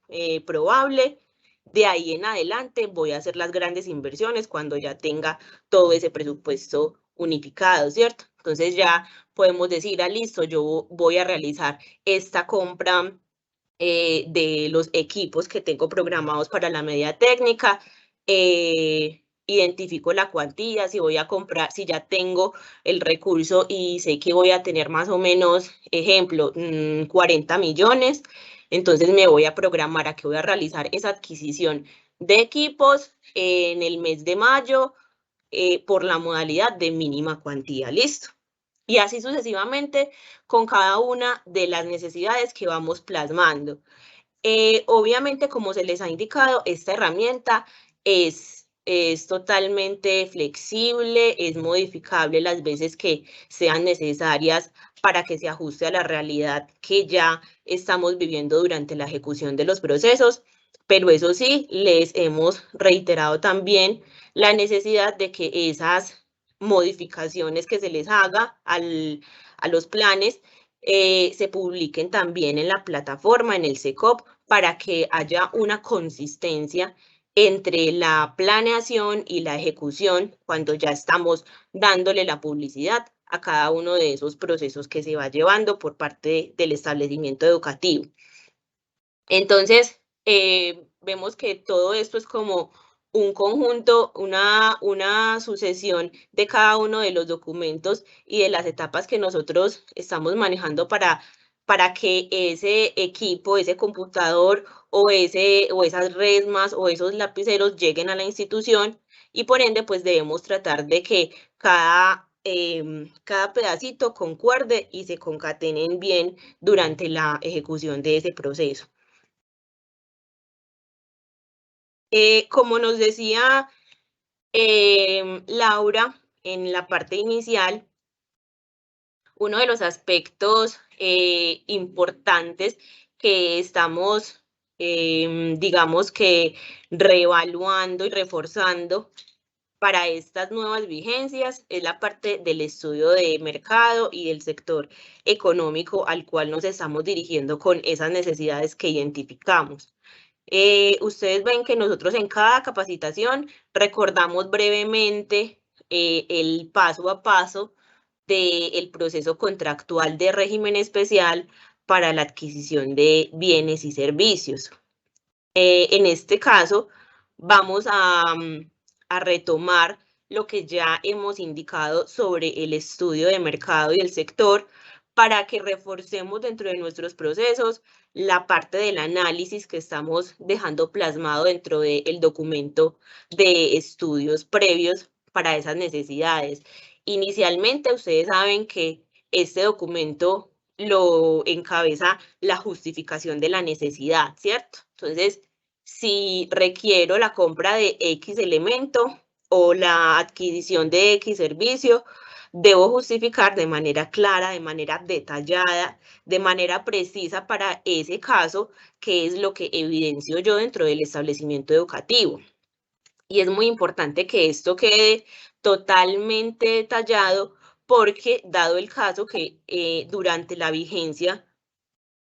probable. De ahí en adelante voy a hacer las grandes inversiones cuando ya tenga todo ese presupuesto unificado, ¿cierto? Entonces ya podemos decir, listo, yo voy a realizar esta compra de los equipos que tengo programados para la media técnica, identifico la cuantía, si voy a comprar, si ya tengo el recurso y sé que voy a tener más o menos, ejemplo, 40 millones, entonces me voy a programar a que voy a realizar esa adquisición de equipos en el mes de mayo por la modalidad de mínima cuantía, ¿listo? Y así sucesivamente con cada una de las necesidades que vamos plasmando. Obviamente, como se les ha indicado, esta herramienta es totalmente flexible, es modificable las veces que sean necesarias para que se ajuste a la realidad que ya estamos viviendo durante la ejecución de los procesos, pero eso sí, les hemos reiterado también la necesidad de que esas modificaciones que se les haga a los planes se publiquen también en la plataforma, en el SECOP, para que haya una consistencia entre la planeación y la ejecución cuando ya estamos dándole la publicidad a cada uno de esos procesos que se va llevando por parte del establecimiento educativo. Entonces, vemos que todo esto es como un conjunto, una sucesión de cada uno de los documentos y de las etapas que nosotros estamos manejando para que ese equipo, ese computador o esas resmas o esos lapiceros lleguen a la institución y por ende pues debemos tratar de que cada pedacito concuerde y se concatenen bien durante la ejecución de ese proceso. Como nos decía Laura en la parte inicial, uno de los aspectos importantes que estamos, digamos que, reevaluando y reforzando para estas nuevas vigencias es la parte del estudio de mercado y del sector económico al cual nos estamos dirigiendo con esas necesidades que identificamos. Ustedes ven que nosotros en cada capacitación recordamos brevemente el paso a paso del proceso contractual de régimen especial para la adquisición de bienes y servicios. En este caso, vamos a retomar lo que ya hemos indicado sobre el estudio de mercado y el sector para que reforcemos dentro de nuestros procesos la parte del análisis que estamos dejando plasmado dentro del documento de estudios previos para esas necesidades. Inicialmente, ustedes saben que este documento lo encabeza la justificación de la necesidad, ¿cierto? Entonces, si requiero la compra de X elemento o la adquisición de X servicio, debo justificar de manera clara, de manera detallada, de manera precisa para ese caso, qué es lo que evidencio yo dentro del establecimiento educativo. Y es muy importante que esto quede totalmente detallado porque, dado el caso que durante la vigencia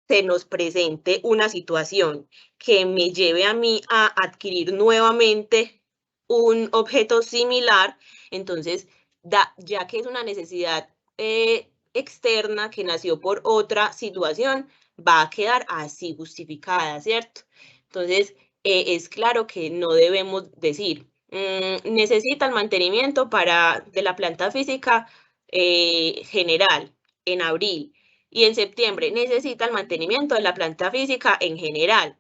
se nos presente una situación que me lleve a mí a adquirir nuevamente un objeto similar, entonces, ya que es una necesidad externa que nació por otra situación, va a quedar así justificada, ¿cierto? Entonces, es claro que no debemos decir, necesita el mantenimiento de la planta física general en abril, y en septiembre necesita el mantenimiento de la planta física en general.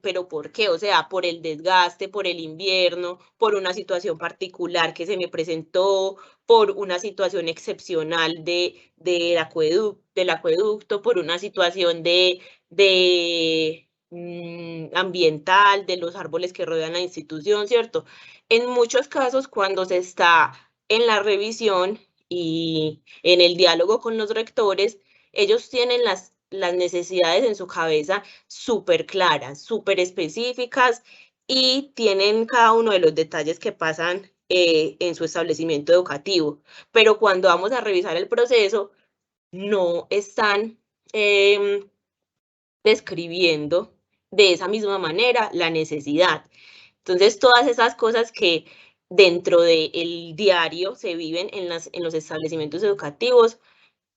Pero ¿por qué? O sea, por el desgaste, por el invierno, por una situación particular que se me presentó, por una situación excepcional del acueducto, por una situación ambiental, de los árboles que rodean la institución, ¿cierto? En muchos casos, cuando se está en la revisión y en el diálogo con los rectores, ellos tienen las necesidades en su cabeza súper claras, súper específicas y tienen cada uno de los detalles que pasan en su establecimiento educativo. Pero cuando vamos a revisar el proceso, no están describiendo de esa misma manera la necesidad. Entonces, todas esas cosas que dentro del diario se viven en los establecimientos educativos,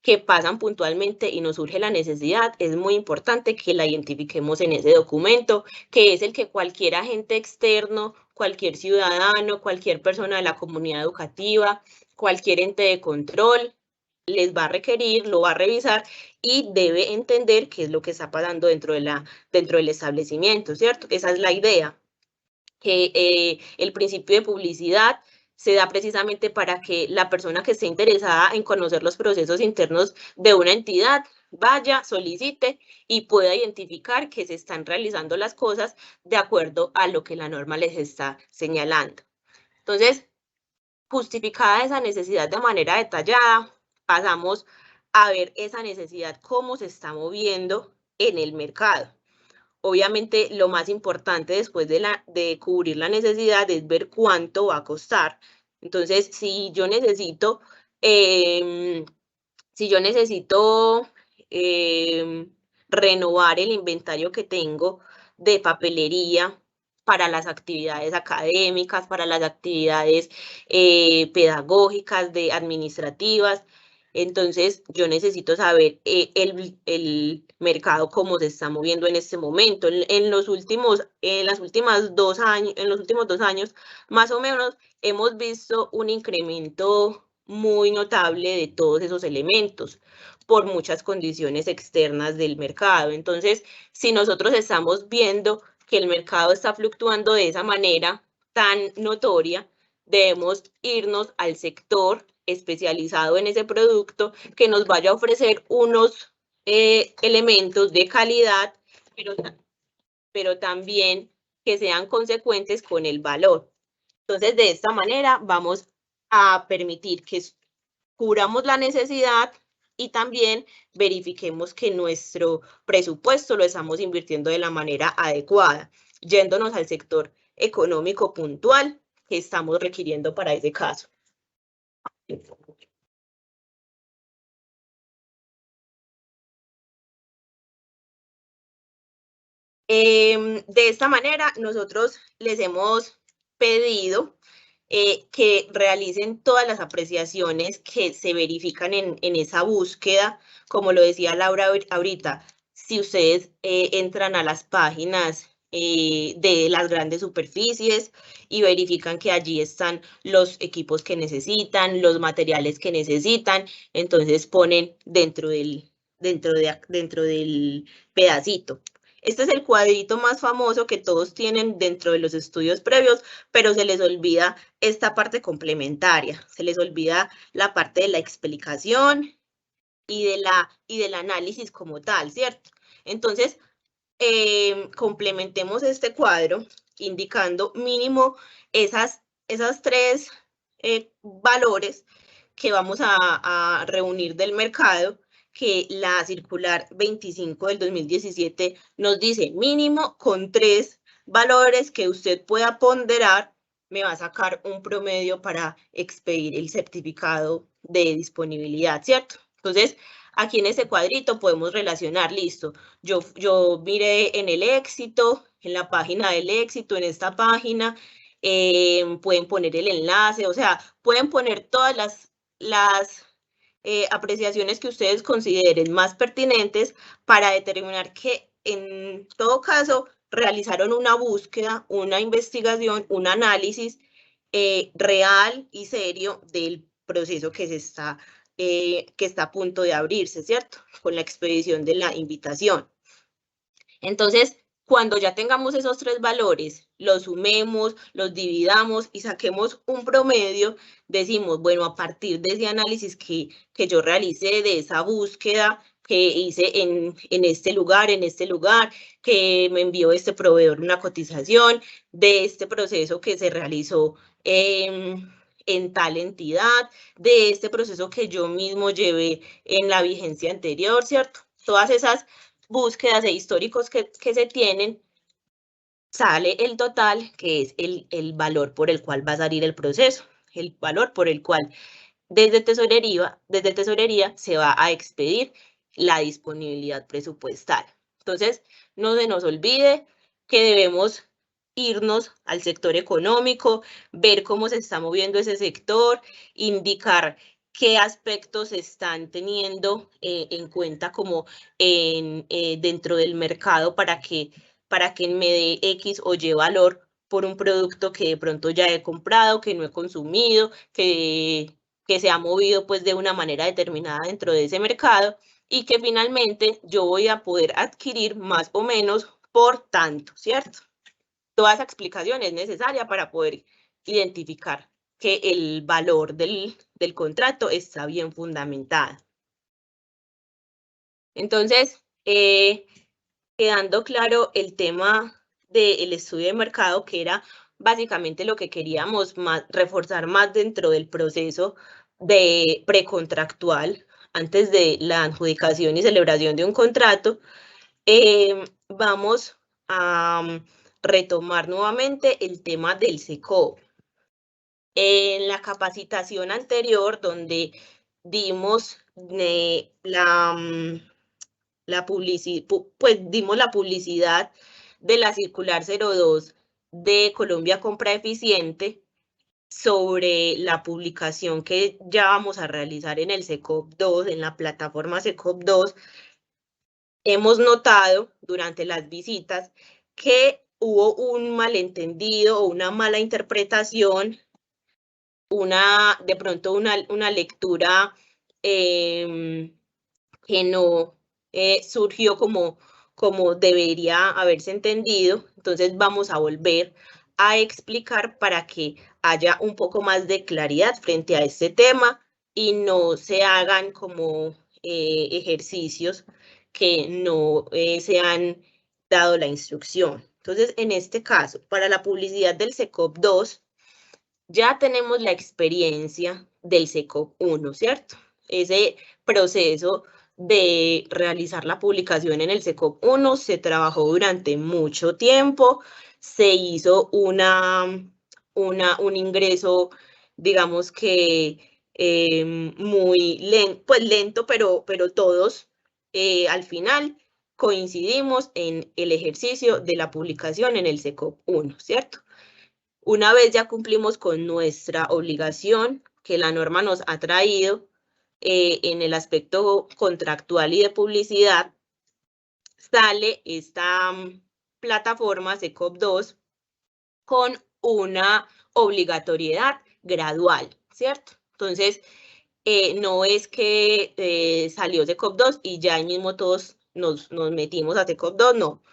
que pasan puntualmente y nos surge la necesidad, es muy importante que la identifiquemos en ese documento, que es el que cualquier agente externo, cualquier ciudadano, cualquier persona de la comunidad educativa, cualquier ente de control, les va a requerir, lo va a revisar y debe entender qué es lo que está pasando dentro del establecimiento, ¿cierto? Esa es la idea, que el principio de publicidad se da precisamente para que la persona que esté interesada en conocer los procesos internos de una entidad vaya, solicite y pueda identificar que se están realizando las cosas de acuerdo a lo que la norma les está señalando. Entonces, justificada esa necesidad de manera detallada, pasamos a ver esa necesidad, cómo se está moviendo en el mercado. Obviamente, lo más importante después de cubrir la necesidad es ver cuánto va a costar. Entonces, si yo necesito renovar el inventario que tengo de papelería para las actividades académicas, para las actividades pedagógicas, administrativas, entonces yo necesito saber el mercado cómo se está moviendo en este momento. En los últimos 2 años, más o menos, hemos visto un incremento muy notable de todos esos elementos por muchas condiciones externas del mercado. Entonces, si nosotros estamos viendo que el mercado está fluctuando de esa manera tan notoria, debemos irnos al sector especializado en ese producto que nos vaya a ofrecer unos elementos de calidad, pero también que sean consecuentes con el valor. Entonces, de esta manera vamos a permitir que cubramos la necesidad y también verifiquemos que nuestro presupuesto lo estamos invirtiendo de la manera adecuada, yéndonos al sector económico puntual que estamos requiriendo para ese caso. De esta manera, nosotros les hemos pedido que realicen todas las apreciaciones que se verifican en esa búsqueda. Como lo decía Laura ahorita, si ustedes entran a las páginas de las grandes superficies y verifican que allí están los equipos que necesitan, los materiales que necesitan, entonces ponen dentro del pedacito. Este es el cuadrito más famoso que todos tienen dentro de los estudios previos, pero se les olvida esta parte complementaria, se les olvida la parte de la explicación y del análisis como tal, ¿cierto? Entonces, complementemos este cuadro indicando mínimo esas 3 valores que vamos a reunir del mercado, que la circular 25 del 2017 nos dice mínimo con 3 valores que usted pueda ponderar, me va a sacar un promedio para expedir el certificado de disponibilidad, ¿cierto? Entonces, aquí en este cuadrito podemos relacionar, listo, yo miré en el éxito, en la página del éxito, en esta página, pueden poner el enlace, o sea, pueden poner todas las apreciaciones que ustedes consideren más pertinentes para determinar que en todo caso realizaron una búsqueda, una investigación, un análisis real y serio del proceso que está a punto de abrirse, ¿cierto? Con la expedición de la invitación. Entonces, cuando ya tengamos esos 3 valores, los sumemos, los dividamos y saquemos un promedio, decimos, bueno, a partir de ese análisis que yo realicé, de esa búsqueda que hice en este lugar, que me envió este proveedor una cotización, de este proceso que se realizó en tal entidad, de este proceso que yo mismo llevé en la vigencia anterior, ¿cierto? Todas esas búsquedas e históricos que se tienen, sale el total, que es el valor por el cual va a salir el proceso, el valor por el cual desde tesorería se va a expedir la disponibilidad presupuestal. Entonces, no se nos olvide que debemos irnos al sector económico, ver cómo se está moviendo ese sector, indicar qué aspectos se están teniendo en cuenta como dentro del mercado para que me dé X o Y valor por un producto que de pronto ya he comprado, que no he consumido, que se ha movido pues de una manera determinada dentro de ese mercado y que finalmente yo voy a poder adquirir más o menos por tanto, ¿cierto? Toda esa explicación es necesaria para poder identificar que el valor del contrato está bien fundamentado. Entonces, quedando claro el tema del estudio de mercado, que era básicamente lo que queríamos reforzar más dentro del proceso de precontractual, antes de la adjudicación y celebración de un contrato, vamos a retomar nuevamente el tema del SECOV. En la capacitación anterior, donde dimos dimos la publicidad de la circular 02 de Colombia Compra Eficiente sobre la publicación que ya vamos a realizar en el SECOV 2, en la plataforma SECOV 2, hemos notado durante las visitas que hubo un malentendido o una mala interpretación, de pronto una lectura que no surgió como debería haberse entendido. Entonces vamos a volver a explicar para que haya un poco más de claridad frente a este tema y no se hagan como ejercicios que no se han dado la instrucción. Entonces, en este caso, para la publicidad del SECOV 2, ya tenemos la experiencia del SECOV 1, ¿cierto? Ese proceso de realizar la publicación en el SECOV 1 se trabajó durante mucho tiempo, se hizo un ingreso, digamos que muy lento, pero todos al final coincidimos en el ejercicio de la publicación en el SECOV 1, ¿cierto? Una vez ya cumplimos con nuestra obligación que la norma nos ha traído en el aspecto contractual y de publicidad, sale esta plataforma SECOV 2 con una obligatoriedad gradual, ¿cierto? Entonces, no es que salió SECOV 2 y ya ahí mismo todos nos metimos a SECOV 2, no.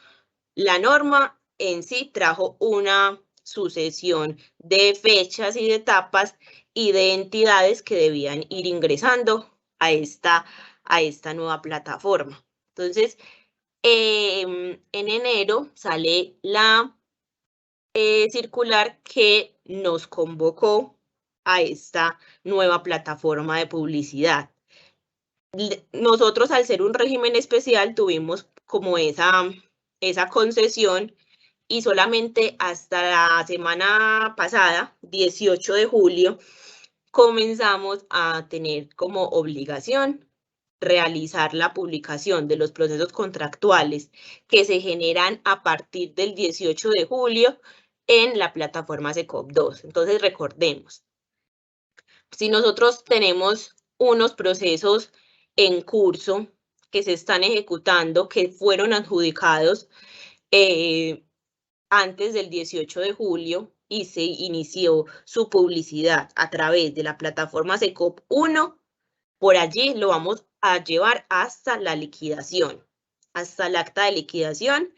La norma en sí trajo una sucesión de fechas y de etapas y de entidades que debían ir ingresando a esta nueva plataforma. Entonces, en enero sale la circular que nos convocó a esta nueva plataforma de publicidad. Nosotros, al ser un régimen especial, tuvimos como esa concesión, y solamente hasta la semana pasada, 18 de julio, comenzamos a tener como obligación realizar la publicación de los procesos contractuales que se generan a partir del 18 de julio en la plataforma SECOP 2. Entonces, recordemos, si nosotros tenemos unos procesos en curso que se están ejecutando, que fueron adjudicados antes del 18 de julio y se inició su publicidad a través de la plataforma SECOP 1, por allí lo vamos a llevar hasta la liquidación, hasta el acta de liquidación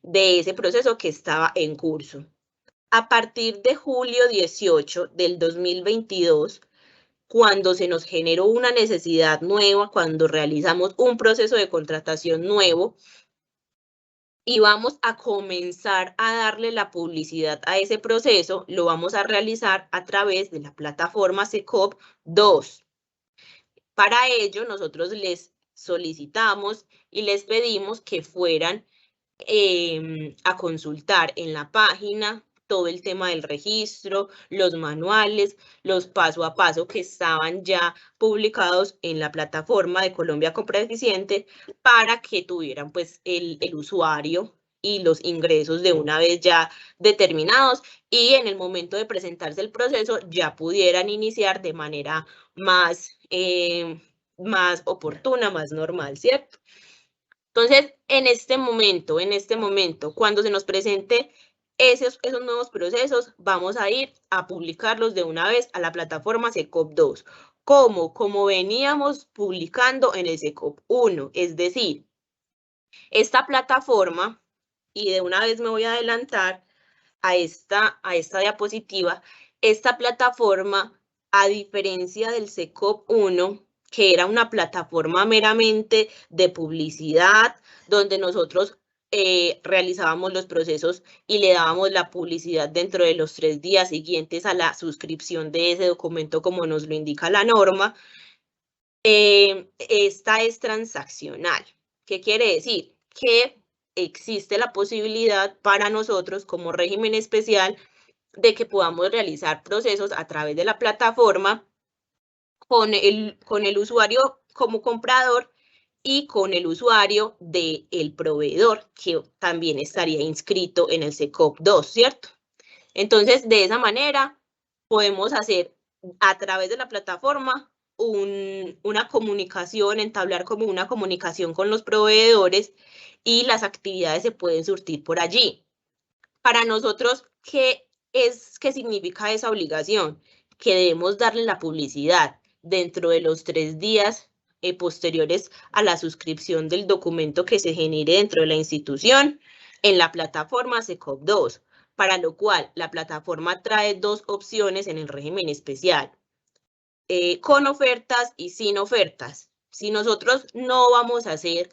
de ese proceso que estaba en curso. A partir de julio 18 del 2022, cuando se nos generó una necesidad nueva, cuando realizamos un proceso de contratación nuevo, y vamos a comenzar a darle la publicidad a ese proceso, lo vamos a realizar a través de la plataforma SECOP 2. Para ello, nosotros les solicitamos y les pedimos que fueran a consultar en la página todo el tema del registro, los manuales, los paso a paso que estaban ya publicados en la plataforma de Colombia Compra Eficiente, para que tuvieran pues el usuario y los ingresos de una vez ya determinados, y en el momento de presentarse el proceso ya pudieran iniciar de manera más oportuna, más normal, ¿cierto? Entonces, en este momento, cuando se nos presente esos nuevos procesos, vamos a ir a publicarlos de una vez a la plataforma SECOP 2. ¿Cómo? Como veníamos publicando en el SECOP 1, es decir, esta plataforma, y de una vez me voy a adelantar a esta diapositiva, esta plataforma, a diferencia del SECOP 1, que era una plataforma meramente de publicidad, donde nosotros realizábamos los procesos y le dábamos la publicidad dentro de los 3 días siguientes a la suscripción de ese documento, como nos lo indica la norma, esta es transaccional. ¿Qué quiere decir? Que existe la posibilidad para nosotros, como régimen especial, de que podamos realizar procesos a través de la plataforma con el usuario como comprador y con el usuario del proveedor, que también estaría inscrito en el SECOP 2, ¿cierto? Entonces, de esa manera, podemos hacer a través de la plataforma una comunicación, entablar como una comunicación con los proveedores, y las actividades se pueden surtir por allí. Para nosotros, ¿qué significa esa obligación? Que debemos darle la publicidad dentro de los 3 días posteriores a la suscripción del documento que se genere dentro de la institución en la plataforma SECOP 2, para lo cual la plataforma trae 2 opciones en el régimen especial, con ofertas y sin ofertas. Si nosotros no vamos a hacer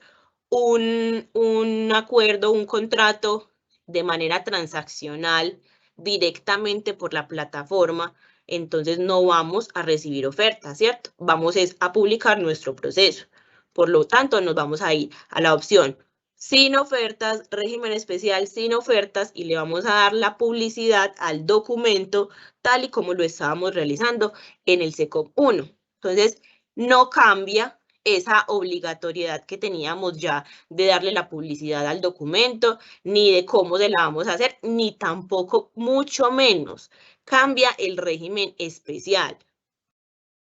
un acuerdo, un contrato de manera transaccional directamente por la plataforma, entonces no vamos a recibir ofertas, ¿cierto? Vamos a publicar nuestro proceso. Por lo tanto, nos vamos a ir a la opción sin ofertas, régimen especial sin ofertas, y le vamos a dar la publicidad al documento tal y como lo estábamos realizando en el SECOP 1. Entonces, no cambia esa obligatoriedad que teníamos ya de darle la publicidad al documento, ni de cómo se la vamos a hacer, ni tampoco, mucho menos, cambia el régimen especial.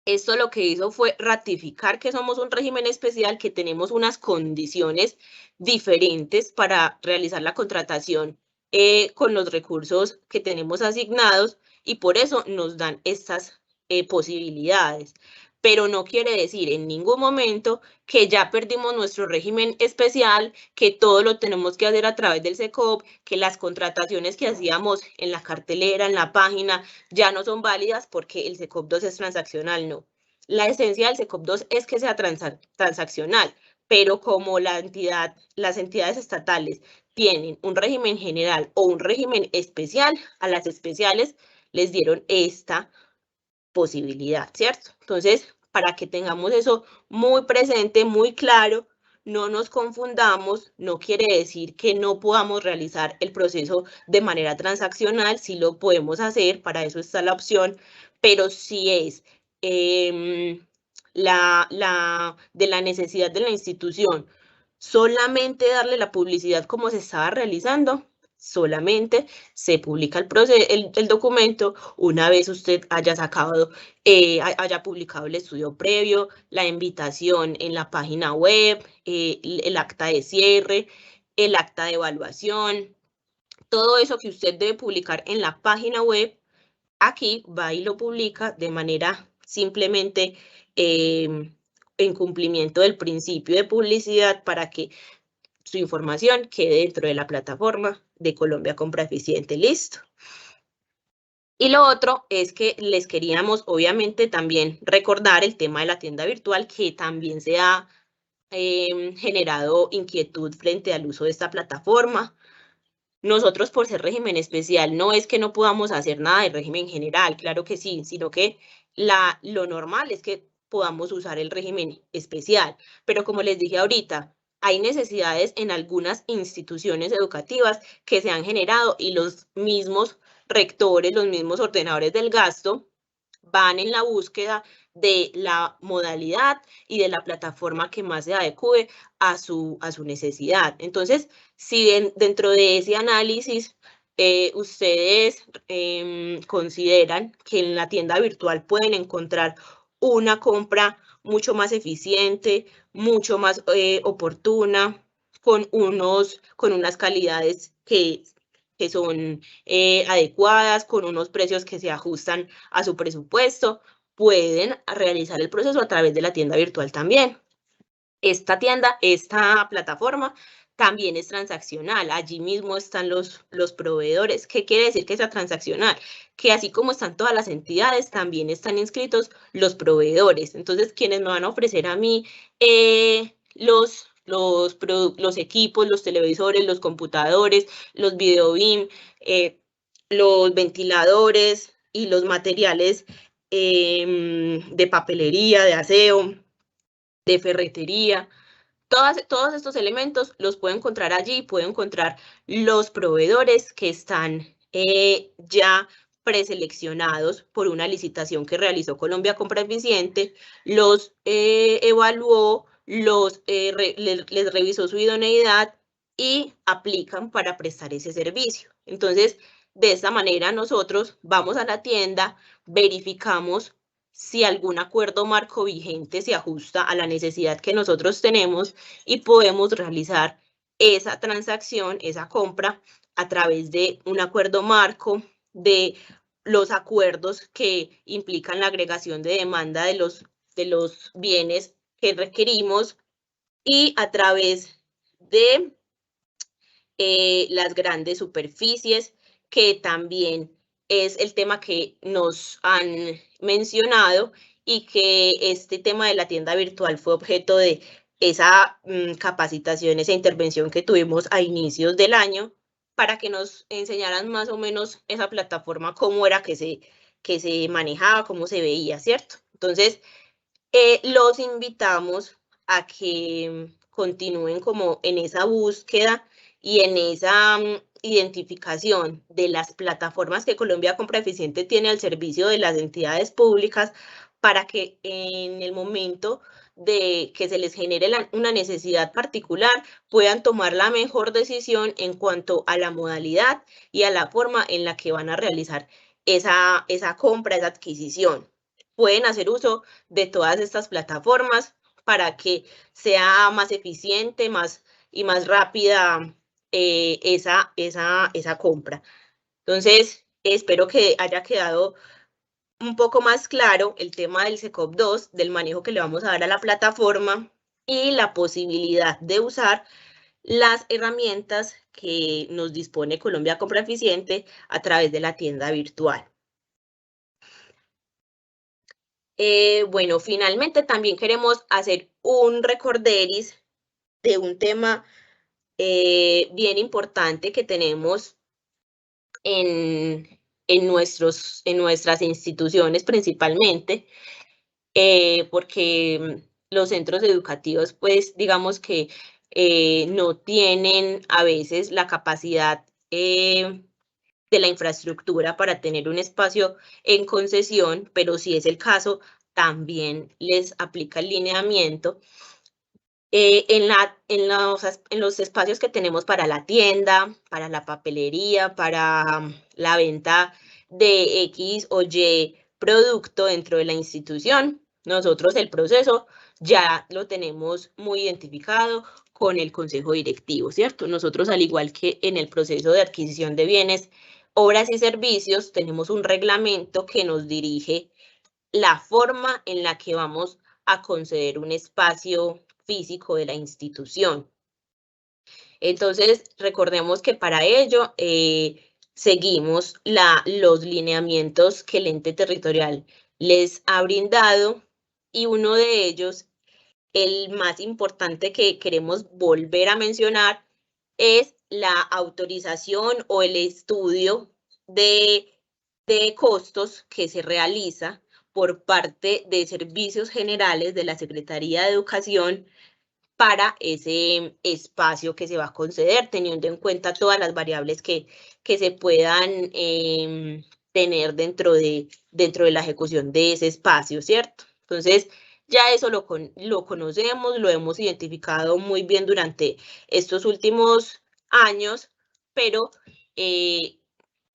Esto lo que hizo fue ratificar que somos un régimen especial, que tenemos unas condiciones diferentes para realizar la contratación con los recursos que tenemos asignados, y por eso nos dan estas posibilidades. Pero no quiere decir en ningún momento que ya perdimos nuestro régimen especial, que todo lo tenemos que hacer a través del SECOP, que las contrataciones que hacíamos en la cartelera, en la página, ya no son válidas porque el SECOP 2 es transaccional. No. La esencia del SECOP 2 es que sea transaccional, pero como las entidades estatales tienen un régimen general o un régimen especial, a las especiales les dieron esta posibilidad, ¿cierto? Entonces, para que tengamos eso muy presente, muy claro, no nos confundamos, no quiere decir que no podamos realizar el proceso de manera transaccional, sí lo podemos hacer, para eso está la opción, pero si es de la necesidad de la institución solamente darle la publicidad como se estaba realizando, solamente se publica el documento una vez usted haya sacado, haya publicado el estudio previo, la invitación en la página web, el acta de cierre, el acta de evaluación, todo eso que usted debe publicar en la página web, aquí va y lo publica de manera simplemente en cumplimiento del principio de publicidad para que su información quede dentro de la plataforma de Colombia Compra Eficiente. Listo. Y lo otro es que les queríamos obviamente también recordar el tema de la tienda virtual, que también se ha generado inquietud frente al uso de esta plataforma. Nosotros, por ser régimen especial, no es que no podamos hacer nada de régimen general, claro que sí, sino que lo normal es que podamos usar el régimen especial. Pero como les dije ahorita, hay necesidades en algunas instituciones educativas que se han generado y los mismos rectores, los mismos ordenadores del gasto van en la búsqueda de la modalidad y de la plataforma que más se adecue a su necesidad. Entonces, si dentro de ese análisis ustedes consideran que en la tienda virtual pueden encontrar una compra mucho más eficiente, mucho más oportuna, con unas calidades que son adecuadas, con unos precios que se ajustan a su presupuesto, pueden realizar el proceso a través de la tienda virtual también. Esta plataforma también es transaccional. Allí mismo están los proveedores. ¿Qué quiere decir que sea transaccional? Que así como están todas las entidades, también están inscritos los proveedores. Entonces, quienes me van a ofrecer a mí los equipos, los televisores, los computadores, los videobeam, los ventiladores y los materiales de papelería, de aseo, de ferretería. Todos estos elementos los puede encontrar allí, puede encontrar los proveedores que están ya preseleccionados por una licitación que realizó Colombia Compra Eficiente, los evaluó, les revisó su idoneidad y aplican para prestar ese servicio. Entonces, de esta manera nosotros vamos a la tienda, verificamos si algún acuerdo marco vigente se ajusta a la necesidad que nosotros tenemos y podemos realizar esa transacción, esa compra, a través de un acuerdo marco, de los acuerdos que implican la agregación de demanda de los bienes que requerimos y a través de las grandes superficies, que también es el tema que nos han mencionado y que este tema de la tienda virtual fue objeto de esa capacitación, esa intervención que tuvimos a inicios del año para que nos enseñaran más o menos esa plataforma, cómo era que se manejaba, cómo se veía, ¿cierto? Entonces, los invitamos a que continúen como en esa búsqueda y en esa identificación de las plataformas que Colombia Compra Eficiente tiene al servicio de las entidades públicas para que en el momento de que se les genere una necesidad particular puedan tomar la mejor decisión en cuanto a la modalidad y a la forma en la que van a realizar esa compra, esa adquisición. Pueden hacer uso de todas estas plataformas para que sea más eficiente y más rápida esa compra. Entonces, espero que haya quedado un poco más claro el tema del SECOP 2, del manejo que le vamos a dar a la plataforma y la posibilidad de usar las herramientas que nos dispone Colombia Compra Eficiente a través de la tienda virtual. Bueno, finalmente también queremos hacer un recorderis de un tema bien importante que tenemos en en nuestras instituciones principalmente, porque los centros educativos, pues digamos que no tienen a veces la capacidad de la infraestructura para tener un espacio en concesión, pero si es el caso, también les aplica el lineamiento. En los espacios que tenemos para la tienda, para la papelería, para la venta de X o Y producto dentro de la institución, nosotros el proceso ya lo tenemos muy identificado con el consejo directivo, ¿cierto? Nosotros, al igual que en el proceso de adquisición de bienes, obras y servicios, tenemos un reglamento que nos dirige la forma en la que vamos a conceder un espacio físico de la institución. Entonces, recordemos que para ello seguimos los lineamientos que el ente territorial les ha brindado, y uno de ellos, el más importante que queremos volver a mencionar, es la autorización o el estudio de costos que se realiza por parte de Servicios Generales de la Secretaría de Educación para ese espacio que se va a conceder, teniendo en cuenta todas las variables que se puedan tener dentro de la ejecución de ese espacio, ¿cierto? Entonces, ya eso lo conocemos, lo hemos identificado muy bien durante estos últimos años, pero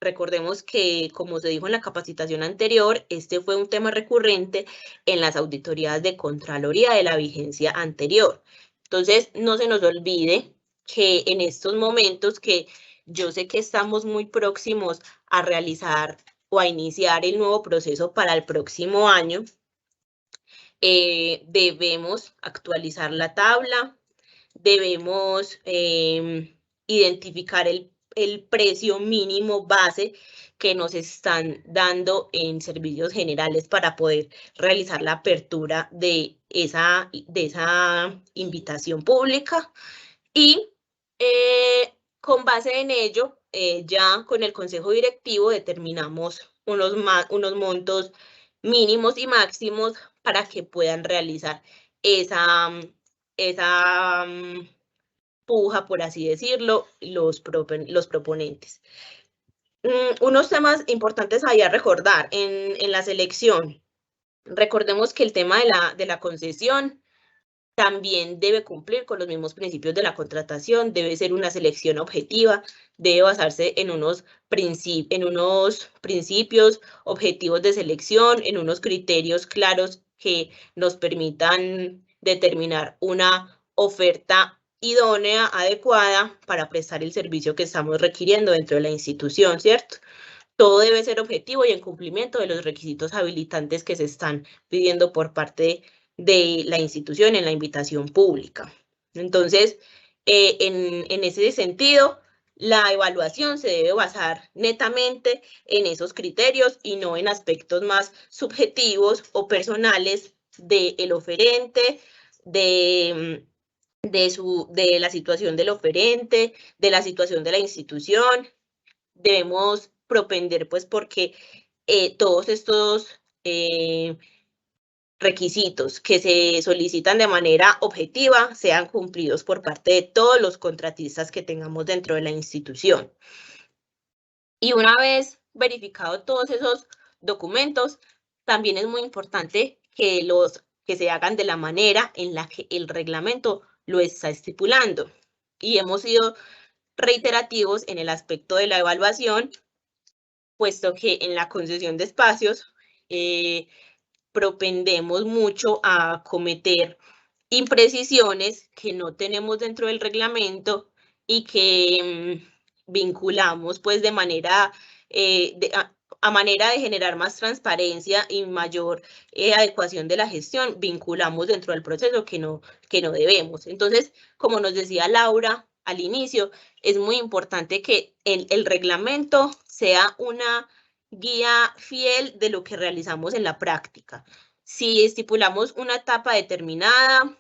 recordemos que, como se dijo en la capacitación anterior, este fue un tema recurrente en las auditorías de Contraloría de la vigencia anterior. Entonces, no se nos olvide que en estos momentos, que yo sé que estamos muy próximos a realizar o a iniciar el nuevo proceso para el próximo año, debemos actualizar la tabla, debemos identificar el precio mínimo base que nos están dando en servicios generales para poder realizar la apertura de esa invitación pública, y con base en ello, ya con el consejo directivo determinamos unos montos mínimos y máximos para que puedan realizar esa puja, por así decirlo, los proponentes. Unos temas importantes ahí a recordar en la selección. Recordemos que el tema de la concesión también debe cumplir con los mismos principios de la contratación, debe ser una selección objetiva, debe basarse en unos principios objetivos de selección, en unos criterios claros que nos permitan determinar una oferta idónea, adecuada para prestar el servicio que estamos requiriendo dentro de la institución, ¿cierto? Todo debe ser objetivo y en cumplimiento de los requisitos habilitantes que se están pidiendo por parte de la institución en la invitación pública. Entonces, en ese sentido, la evaluación se debe basar netamente en esos criterios y no en aspectos más subjetivos o personales del oferente, de la situación del oferente, de la situación de la institución. Debemos propender, pues, porque todos estos requisitos que se solicitan de manera objetiva sean cumplidos por parte de todos los contratistas que tengamos dentro de la institución. Y una vez verificado todos esos documentos, también es muy importante que se hagan de la manera en la que el reglamento lo está estipulando. Y hemos sido reiterativos en el aspecto de la evaluación, puesto que en la concesión de espacios propendemos mucho a cometer imprecisiones que no tenemos dentro del reglamento y que vinculamos, pues, de manera a manera de generar más transparencia y mayor adecuación de la gestión, vinculamos dentro del proceso que no debemos. Entonces, como nos decía Laura al inicio, es muy importante que el reglamento sea una guía fiel de lo que realizamos en la práctica. Si estipulamos una etapa determinada,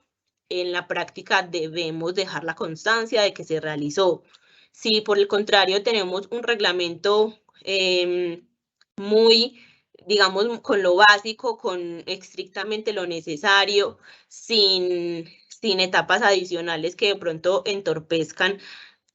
en la práctica debemos dejar la constancia de que se realizó. Si por el contrario tenemos un reglamento muy, digamos, con lo básico, con estrictamente lo necesario, sin etapas adicionales que de pronto entorpezcan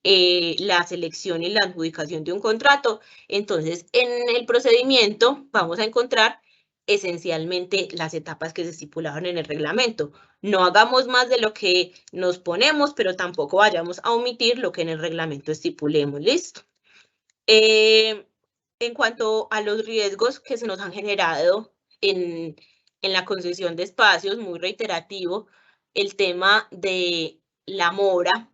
la selección y la adjudicación de un contrato. Entonces, en el procedimiento vamos a encontrar esencialmente las etapas que se estipularon en el reglamento. No hagamos más de lo que nos ponemos, pero tampoco vayamos a omitir lo que en el reglamento estipulemos. ¿Listo? En cuanto a los riesgos que se nos han generado en la concesión de espacios, muy reiterativo, el tema de la mora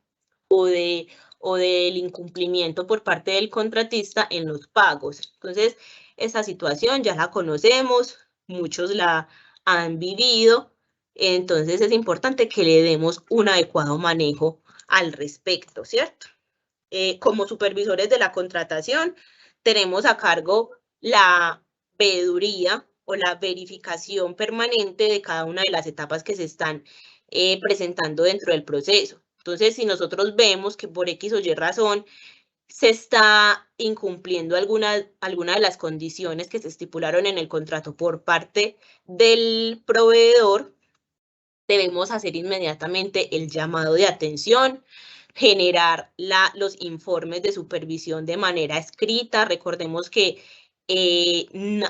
o del incumplimiento por parte del contratista en los pagos. Entonces, esta situación ya la conocemos, muchos la han vivido, entonces es importante que le demos un adecuado manejo al respecto, ¿cierto? Como supervisores de la contratación, tenemos a cargo la veeduría o la verificación permanente de cada una de las etapas que se están presentando dentro del proceso. Entonces, si nosotros vemos que por X o Y razón se está incumpliendo alguna de las condiciones que se estipularon en el contrato por parte del proveedor, debemos hacer inmediatamente el llamado de atención, generar los informes de supervisión de manera escrita. Recordemos que en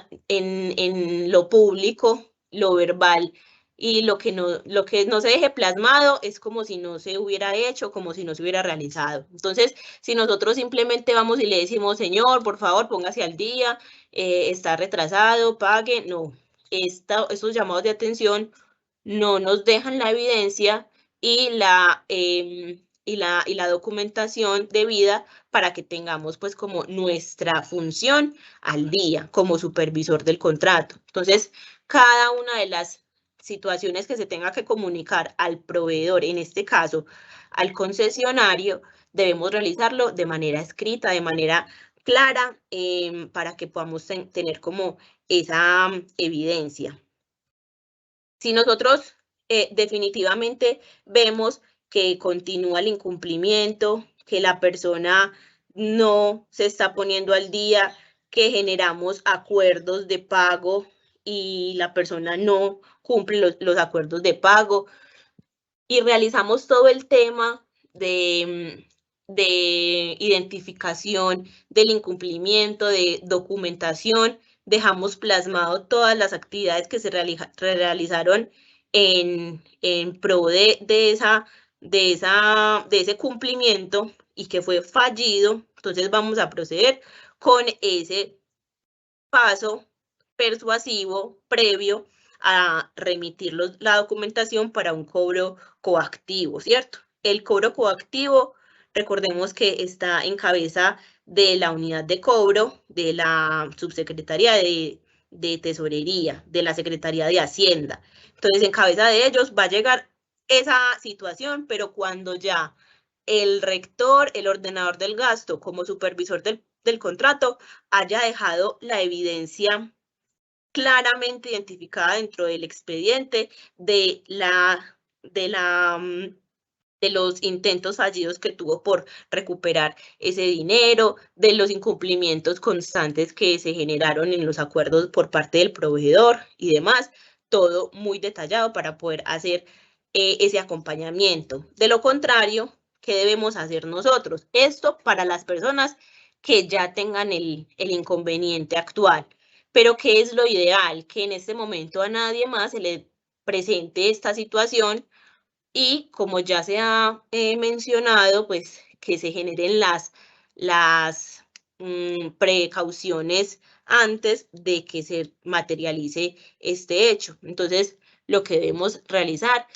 lo público, lo verbal y lo que no se deje plasmado es como si no se hubiera hecho, como si no se hubiera realizado. Entonces, si nosotros simplemente vamos y le decimos, señor, por favor, póngase al día, está retrasado, pague, no. Estos llamados de atención no nos dejan la evidencia y la documentación debida para que tengamos pues como nuestra función al día como supervisor del contrato. Entonces, cada una de las situaciones que se tenga que comunicar al proveedor, en este caso al concesionario, debemos realizarlo de manera escrita, de manera clara, para que podamos tener como esa evidencia. Si nosotros definitivamente vemos que continúa el incumplimiento, que la persona no se está poniendo al día, que generamos acuerdos de pago y la persona no cumple los acuerdos de pago y realizamos todo el tema de identificación del incumplimiento, de documentación, dejamos plasmado todas las actividades que se realizaron en pro de ese cumplimiento y que fue fallido. Entonces vamos a proceder con ese paso persuasivo previo a remitir la documentación para un cobro coactivo, ¿cierto? El cobro coactivo, recordemos que está en cabeza de la unidad de cobro de la Subsecretaría de Tesorería, de la Secretaría de Hacienda. Entonces, en cabeza de ellos va a llegar esa situación, pero cuando ya el rector, el ordenador del gasto, como supervisor del contrato, haya dejado la evidencia claramente identificada dentro del expediente de los intentos fallidos que tuvo por recuperar ese dinero, de los incumplimientos constantes que se generaron en los acuerdos por parte del proveedor y demás, todo muy detallado para poder hacer ese acompañamiento. De lo contrario, ¿qué debemos hacer nosotros? Esto para las personas que ya tengan el inconveniente actual. Pero ¿qué es lo ideal? Que en este momento a nadie más se le presente esta situación y, como ya se ha mencionado, pues que se generen las precauciones antes de que se materialice este hecho. Entonces, lo que debemos realizar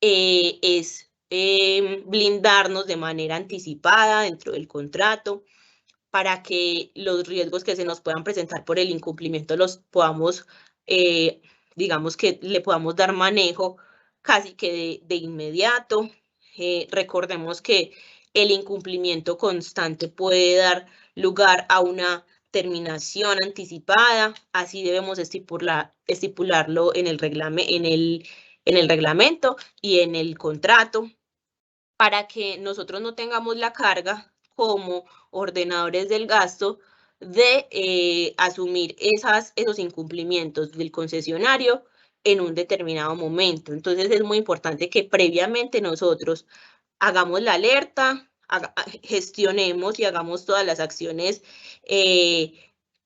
es blindarnos de manera anticipada dentro del contrato, para que los riesgos que se nos puedan presentar por el incumplimiento los podamos, digamos que le podamos dar manejo casi que de inmediato. Recordemos que el incumplimiento constante puede dar lugar a una terminación anticipada, así debemos estipularlo en el reglamento y en el contrato, para que nosotros no tengamos la carga como ordenadores del gasto de asumir esos incumplimientos del concesionario en un determinado momento. Entonces es muy importante que previamente nosotros hagamos la alerta, gestionemos y hagamos todas las acciones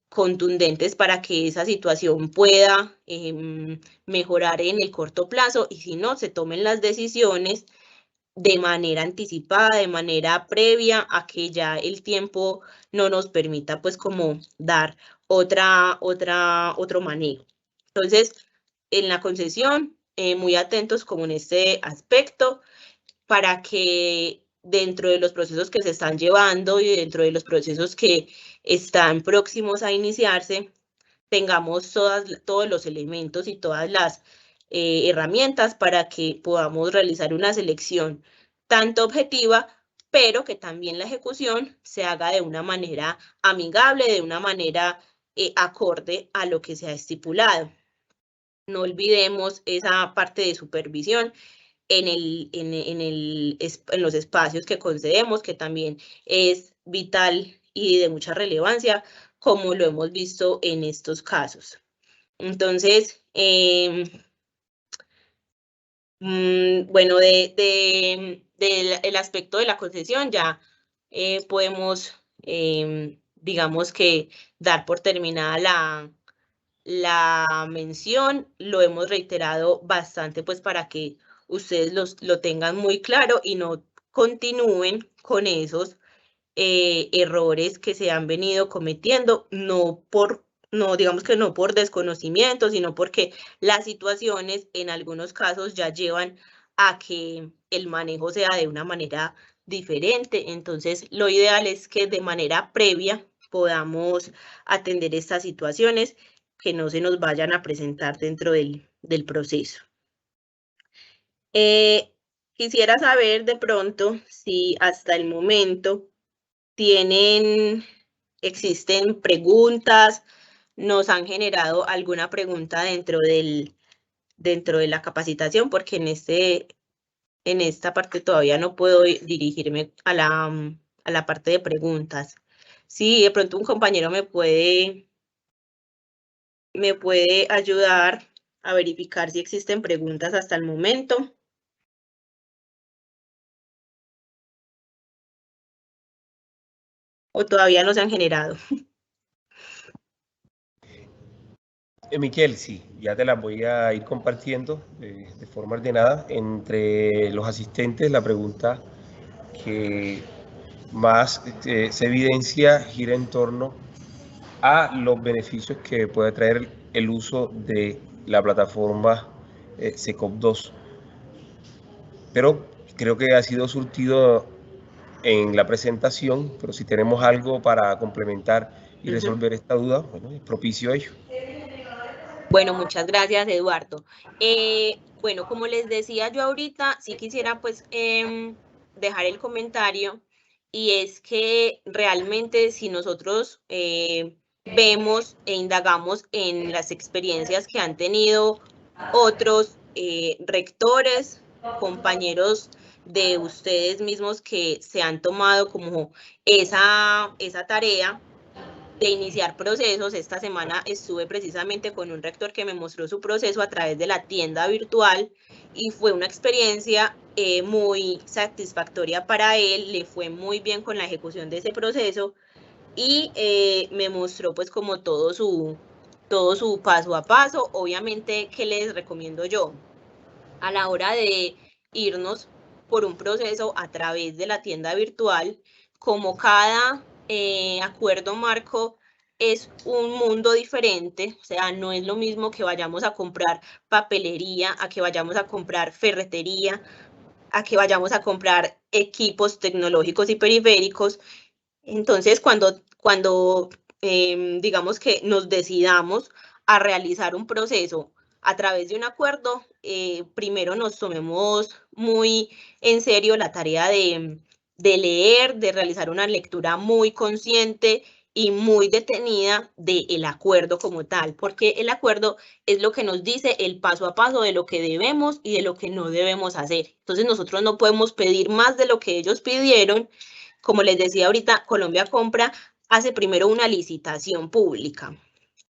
contundentes para que esa situación pueda mejorar en el corto plazo, y si no, se tomen las decisiones de manera anticipada, de manera previa a que ya el tiempo no nos permita pues como dar otro manejo. Entonces, en la concesión, muy atentos como en este aspecto, para que dentro de los procesos que se están llevando y dentro de los procesos que están próximos a iniciarse, tengamos todos los elementos y todas las herramientas para que podamos realizar una selección tanto objetiva, pero que también la ejecución se haga de una manera amigable, de una manera acorde a lo que se ha estipulado. No olvidemos esa parte de supervisión en los espacios que concedemos, que también es vital y de mucha relevancia, como lo hemos visto en estos casos. Entonces, bueno, del aspecto de la concesión ya podemos, digamos que, dar por terminada la mención. Lo hemos reiterado bastante pues para que ustedes lo tengan muy claro y no continúen con esos errores que se han venido cometiendo, digamos que no por desconocimiento, sino porque las situaciones en algunos casos ya llevan a que el manejo sea de una manera diferente. Entonces, lo ideal es que de manera previa podamos atender estas situaciones que no se nos vayan a presentar dentro del proceso. Quisiera saber de pronto si hasta el momento existen preguntas, nos han generado alguna pregunta dentro de la capacitación, porque en esta parte todavía no puedo dirigirme a la parte de preguntas. Sí, de pronto un compañero me puede ayudar a verificar si existen preguntas hasta el momento. ¿O todavía no se han generado? Miquel, sí, ya te las voy a ir compartiendo de forma ordenada. Entre los asistentes, la pregunta que más se evidencia gira en torno a los beneficios que puede traer el uso de la plataforma SECOP2. Pero creo que ha sido surtido en la presentación, pero si tenemos algo para complementar y resolver esta duda, bueno, es propicio ello. Bueno, muchas gracias, Eduardo. Bueno, como les decía yo ahorita, sí quisiera pues dejar el comentario, y es que realmente si nosotros vemos e indagamos en las experiencias que han tenido otros rectores, compañeros de ustedes mismos que se han tomado como esa tarea de iniciar procesos. Esta semana estuve precisamente con un rector que me mostró su proceso a través de la tienda virtual y fue una experiencia muy satisfactoria para él, le fue muy bien con la ejecución de ese proceso y me mostró pues como todo su paso a paso. Obviamente, ¿qué les recomiendo yo? A la hora de irnos por un proceso a través de la tienda virtual, como cada acuerdo marco es un mundo diferente, o sea, no es lo mismo que vayamos a comprar papelería, a que vayamos a comprar ferretería, a que vayamos a comprar equipos tecnológicos y periféricos. Entonces, cuando digamos que nos decidamos a realizar un proceso a través de un acuerdo, primero nos tomemos muy en serio la tarea de leer, de realizar una lectura muy consciente y muy detenida del acuerdo como tal, porque el acuerdo es lo que nos dice el paso a paso de lo que debemos y de lo que no debemos hacer. Entonces nosotros no podemos pedir más de lo que ellos pidieron. Como les decía ahorita, Colombia Compra hace primero una licitación pública.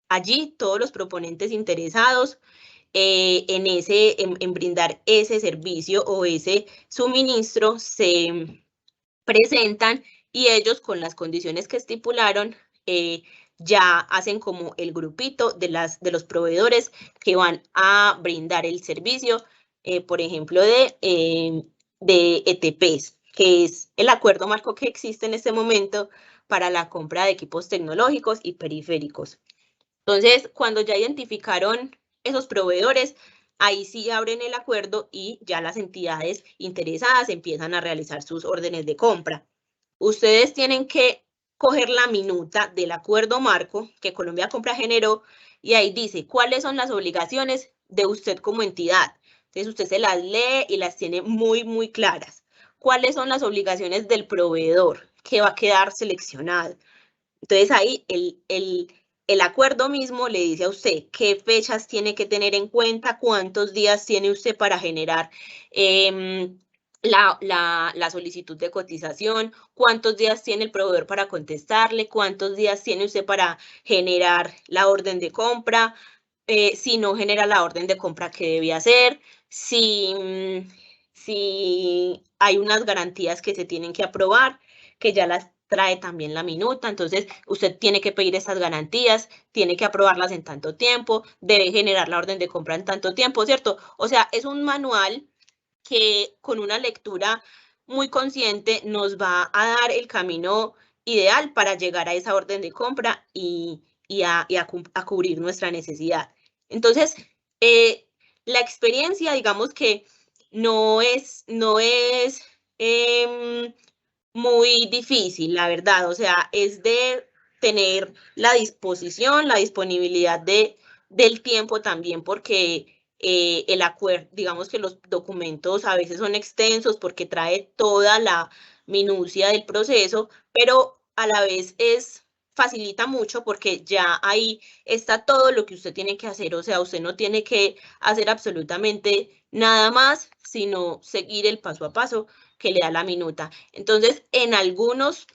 Allí todos los proponentes interesados en brindar ese servicio o ese suministro se presentan y ellos con las condiciones que estipularon ya hacen como el grupito de los proveedores que van a brindar el servicio, por ejemplo, de ETPs, que es el acuerdo marco que existe en este momento para la compra de equipos tecnológicos y periféricos. Entonces, cuando ya identificaron esos proveedores, ahí sí abren el acuerdo y ya las entidades interesadas empiezan a realizar sus órdenes de compra. Ustedes tienen que coger la minuta del acuerdo marco que Colombia Compra generó y ahí dice cuáles son las obligaciones de usted como entidad. Entonces, usted se las lee y las tiene muy, muy claras. ¿Cuáles son las obligaciones del proveedor que va a quedar seleccionado? Entonces, ahí el acuerdo mismo le dice a usted qué fechas tiene que tener en cuenta, cuántos días tiene usted para generar la solicitud de cotización, cuántos días tiene el proveedor para contestarle, cuántos días tiene usted para generar la orden de compra, si no genera la orden de compra, ¿qué debe hacer? Si hay unas garantías que se tienen que aprobar, que ya las trae también la minuta, entonces usted tiene que pedir esas garantías, tiene que aprobarlas en tanto tiempo, debe generar la orden de compra en tanto tiempo, ¿cierto? O sea, es un manual que con una lectura muy consciente nos va a dar el camino ideal para llegar a esa orden de compra y a cubrir nuestra necesidad. Entonces, la experiencia, digamos que no es muy difícil, la verdad, o sea, es de tener la disposición, la disponibilidad del tiempo también, porque el acuerdo, digamos que los documentos a veces son extensos porque trae toda la minucia del proceso, pero a la vez facilita mucho porque ya ahí está todo lo que usted tiene que hacer, o sea, usted no tiene que hacer absolutamente nada más, sino seguir el paso a paso que le da la minuta. Entonces, en algunos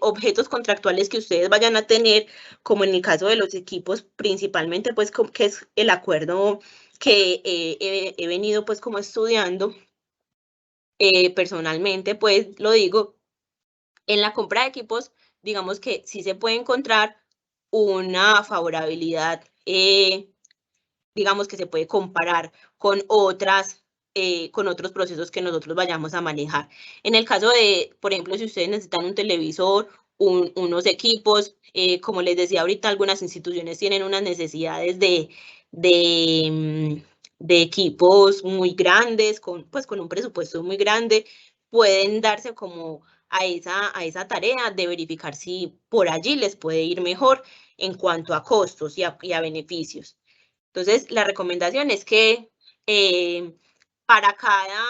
objetos contractuales que ustedes vayan a tener, como en el caso de los equipos, principalmente, pues, que es el acuerdo que he venido, pues, como estudiando personalmente, pues, lo digo, en la compra de equipos, digamos que sí se puede encontrar una favorabilidad, digamos que se puede comparar con otros procesos que nosotros vayamos a manejar. En el caso de, por ejemplo, si ustedes necesitan un televisor, unos equipos, como les decía ahorita, algunas instituciones tienen unas necesidades de equipos muy grandes, pues con un presupuesto muy grande, pueden darse como a esa tarea de verificar si por allí les puede ir mejor en cuanto a costos y a beneficios. Entonces, la recomendación es que para cada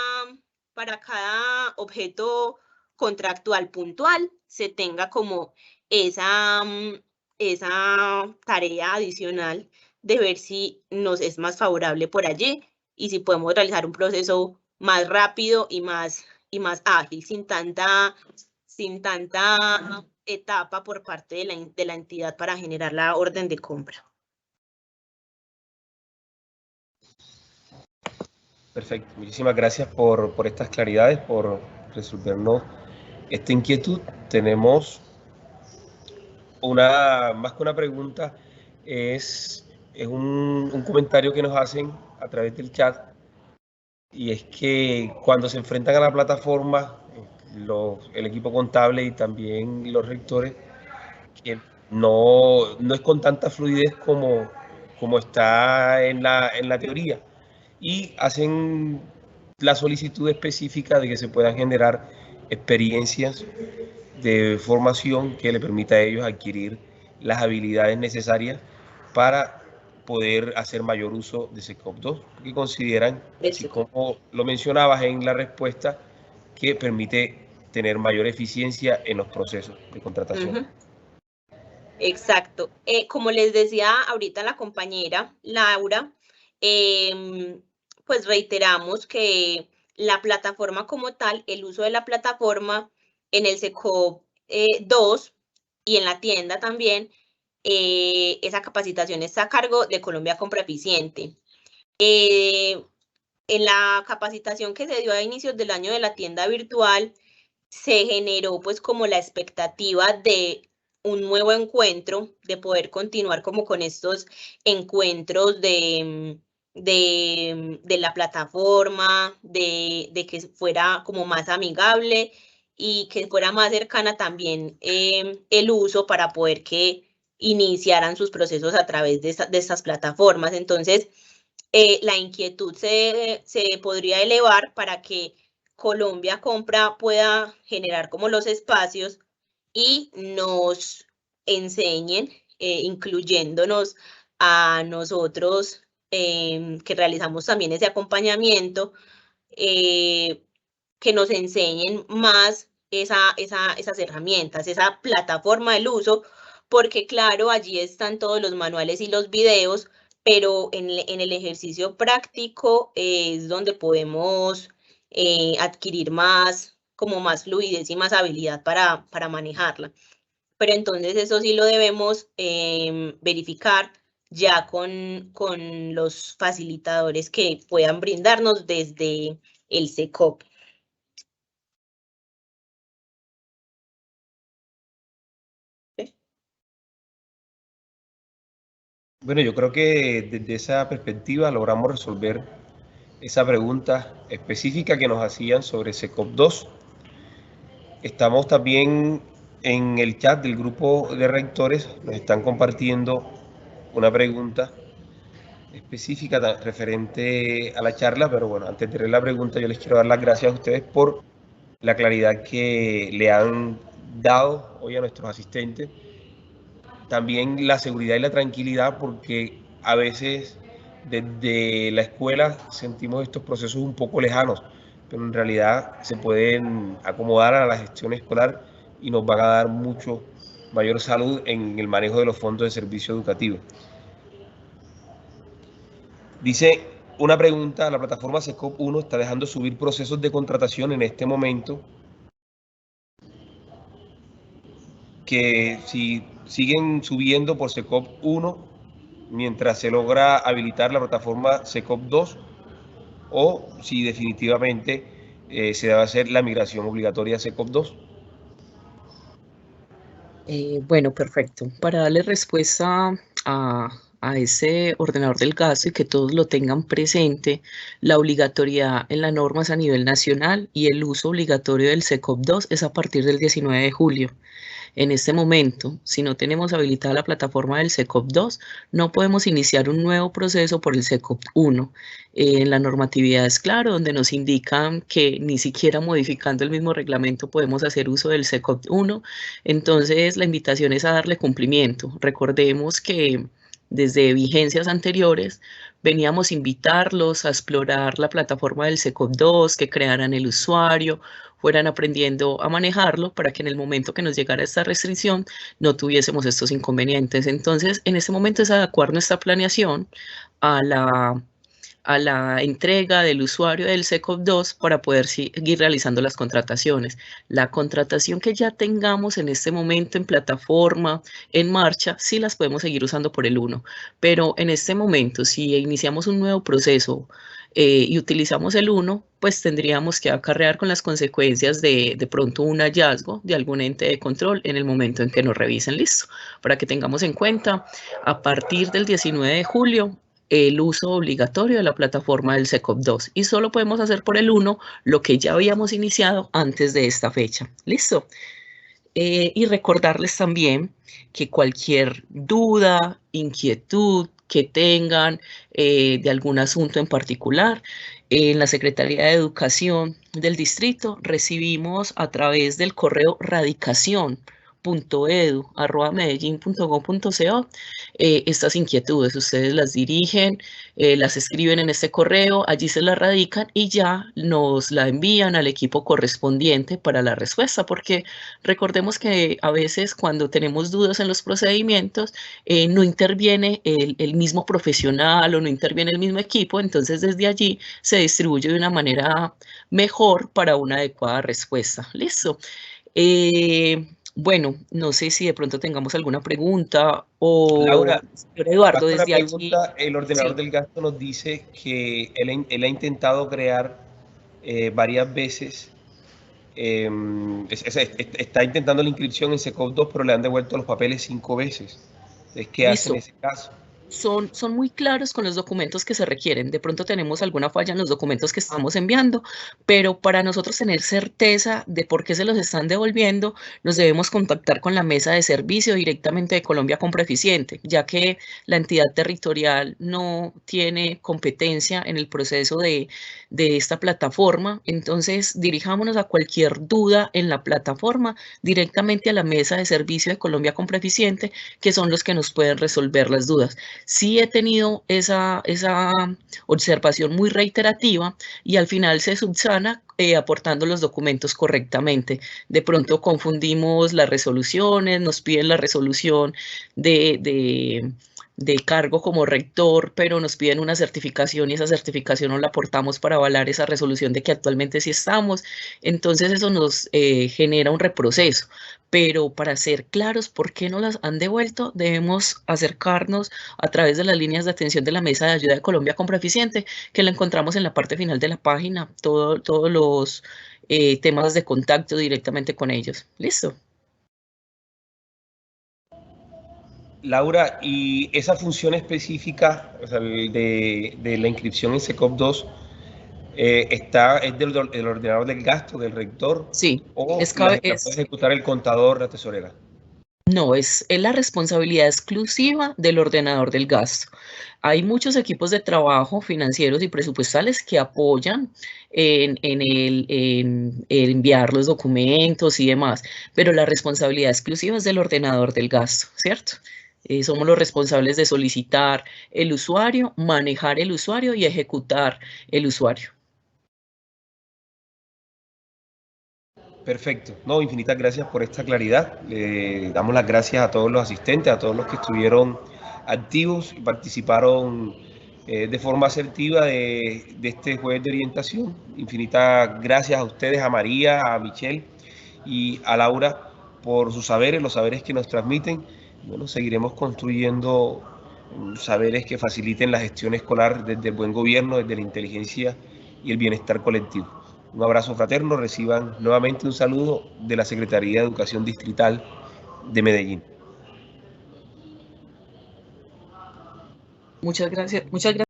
objeto contractual puntual se tenga como esa tarea adicional de ver si nos es más favorable por allí y si podemos realizar un proceso más rápido y más ágil, sin tanta etapa por parte de la entidad para generar la orden de compra. Perfecto, muchísimas gracias por estas claridades, por resolvernos esta inquietud. Tenemos más que una pregunta, es un comentario que nos hacen a través del chat, y es que cuando se enfrentan a la plataforma, el equipo contable y también los rectores, que no es con tanta fluidez como está en la teoría, y hacen la solicitud específica de que se puedan generar experiencias de formación que le permita a ellos adquirir las habilidades necesarias para poder hacer mayor uso de SecOps2, que consideran, así como lo mencionabas en la respuesta, que permite tener mayor eficiencia en los procesos de contratación. Exacto. Como les decía ahorita la compañera Laura, pues reiteramos que la plataforma como tal, el uso de la plataforma en el SecOps 2 y en la tienda también, esa capacitación está a cargo de Colombia Compra Eficiente. En la capacitación que se dio a inicios del año de la tienda virtual, se generó pues como la expectativa de un nuevo encuentro, de poder continuar como con estos encuentros de la plataforma, de que fuera como más amigable y que fuera más cercana también el uso para poder que iniciaran sus procesos a través de estas plataformas. Entonces, la inquietud se podría elevar para que Colombia Compra pueda generar como los espacios y nos enseñen, incluyéndonos a nosotros que realizamos también ese acompañamiento, que nos enseñen más esas herramientas, esa plataforma del uso, porque claro, allí están todos los manuales y los videos, pero en el ejercicio práctico es donde podemos adquirir como más fluidez y más habilidad para manejarla. Pero entonces eso sí lo debemos verificar ya con los facilitadores que puedan brindarnos desde el SECOP. Bueno, yo creo que desde esa perspectiva logramos resolver esa pregunta específica que nos hacían sobre SECOP 2. Estamos también en el chat del grupo de rectores, nos están compartiendo una pregunta específica referente a la charla, pero bueno, antes de leer la pregunta yo les quiero dar las gracias a ustedes por la claridad que le han dado hoy a nuestros asistentes. También la seguridad y la tranquilidad, porque a veces desde la escuela sentimos estos procesos un poco lejanos, pero en realidad se pueden acomodar a la gestión escolar y nos van a dar mucho mayor salud en el manejo de los fondos de servicio educativo. Dice una pregunta, la plataforma SECOP 1 está dejando subir procesos de contratación en este momento, que si siguen subiendo por SECOP 1 mientras se logra habilitar la plataforma SECOP 2 o si definitivamente se debe hacer la migración obligatoria a SECOP 2. Bueno, perfecto. Para darle respuesta a ese ordenador del gasto y que todos lo tengan presente, la obligatoriedad en las normas a nivel nacional y el uso obligatorio del SECOP 2 es a partir del 19 de julio. En este momento, si no tenemos habilitada la plataforma del SECOP 2, no podemos iniciar un nuevo proceso por el SECOP 1. En la normatividad es claro, donde nos indican que ni siquiera modificando el mismo reglamento podemos hacer uso del SECOP 1. Entonces, la invitación es a darle cumplimiento. Recordemos que desde vigencias anteriores veníamos a invitarlos a explorar la plataforma del SECOP 2, que crearan el usuario, fueran aprendiendo a manejarlo para que en el momento que nos llegara esta restricción no tuviésemos estos inconvenientes. Entonces, en este momento es adecuar nuestra planeación a la entrega del usuario del SECOP 2 para poder seguir realizando las contrataciones. La contratación que ya tengamos en este momento en plataforma, en marcha, sí las podemos seguir usando por el 1, pero en este momento, si iniciamos un nuevo proceso y utilizamos el 1, pues tendríamos que acarrear con las consecuencias de pronto un hallazgo de algún ente de control en el momento en que nos revisen. Listo, para que tengamos en cuenta, a partir del 19 de julio, el uso obligatorio de la plataforma del SECOP 2 y solo podemos hacer por el 1 lo que ya habíamos iniciado antes de esta fecha. ¿Listo? Y recordarles también que cualquier duda, inquietud que tengan de algún asunto en particular, en la Secretaría de Educación del distrito recibimos a través del correo radicación.edu@medellin.gov.co estas inquietudes. Ustedes las dirigen, las escriben en este correo, allí se las radican y ya nos la envían al equipo correspondiente para la respuesta, porque recordemos que a veces cuando tenemos dudas en los procedimientos no interviene el mismo profesional o no interviene el mismo equipo, entonces desde allí se distribuye de una manera mejor para una adecuada respuesta. ¿Listo? Bueno, no sé si de pronto tengamos alguna pregunta o, Laura, señor Eduardo, más que una desde aquí. pregunta, el ordenador Sí, del gasto nos dice que él ha intentado crear varias veces, está intentando la inscripción en SECOP 2, pero le han devuelto los papeles 5 veces. Entonces, ¿qué hace en listo. ese caso? Son muy claros con los documentos que se requieren. De pronto tenemos alguna falla en los documentos que estamos enviando, pero para nosotros tener certeza de por qué se los están devolviendo, nos debemos contactar con la mesa de servicio directamente de Colombia Compra Eficiente, ya que la entidad territorial no tiene competencia en el proceso de esta plataforma. Entonces, dirijámonos a cualquier duda en la plataforma directamente a la mesa de servicio de Colombia Compra Eficiente, que son los que nos pueden resolver las dudas. Sí he tenido esa observación muy reiterativa y al final se subsana aportando los documentos correctamente. De pronto confundimos las resoluciones, nos piden la resolución de cargo como rector, pero nos piden una certificación y esa certificación no la aportamos para avalar esa resolución de que actualmente sí estamos. Entonces eso nos genera un reproceso. Pero para ser claros por qué no las han devuelto, debemos acercarnos a través de las líneas de atención de la Mesa de Ayuda de Colombia Compra Eficiente, que la encontramos en la parte final de la página, todos los temas de contacto directamente con ellos. ¿Listo? Laura, y esa función específica, o sea, de la inscripción en SECOP 2, ¿es del ordenador del gasto, del rector, Sí, o la puede es ejecutar el contador, la tesorera? no, es la responsabilidad exclusiva del ordenador del gasto. Hay muchos equipos de trabajo financieros y presupuestales que apoyan en enviar los documentos y demás, pero la responsabilidad exclusiva es del ordenador del gasto, ¿cierto? Somos los responsables de solicitar el usuario, manejar el usuario y ejecutar el usuario. Perfecto. No, infinitas gracias por esta claridad. Le damos las gracias a todos los asistentes, a todos los que estuvieron activos y participaron de forma asertiva de este jueves de orientación. Infinitas gracias a ustedes, a María, a Michelle y a Laura por sus saberes, los saberes que nos transmiten. Bueno, seguiremos construyendo saberes que faciliten la gestión escolar desde el buen gobierno, desde la inteligencia y el bienestar colectivo. Un abrazo fraterno, reciban nuevamente un saludo de la Secretaría de Educación Distrital de Medellín. Muchas gracias. Muchas gracias.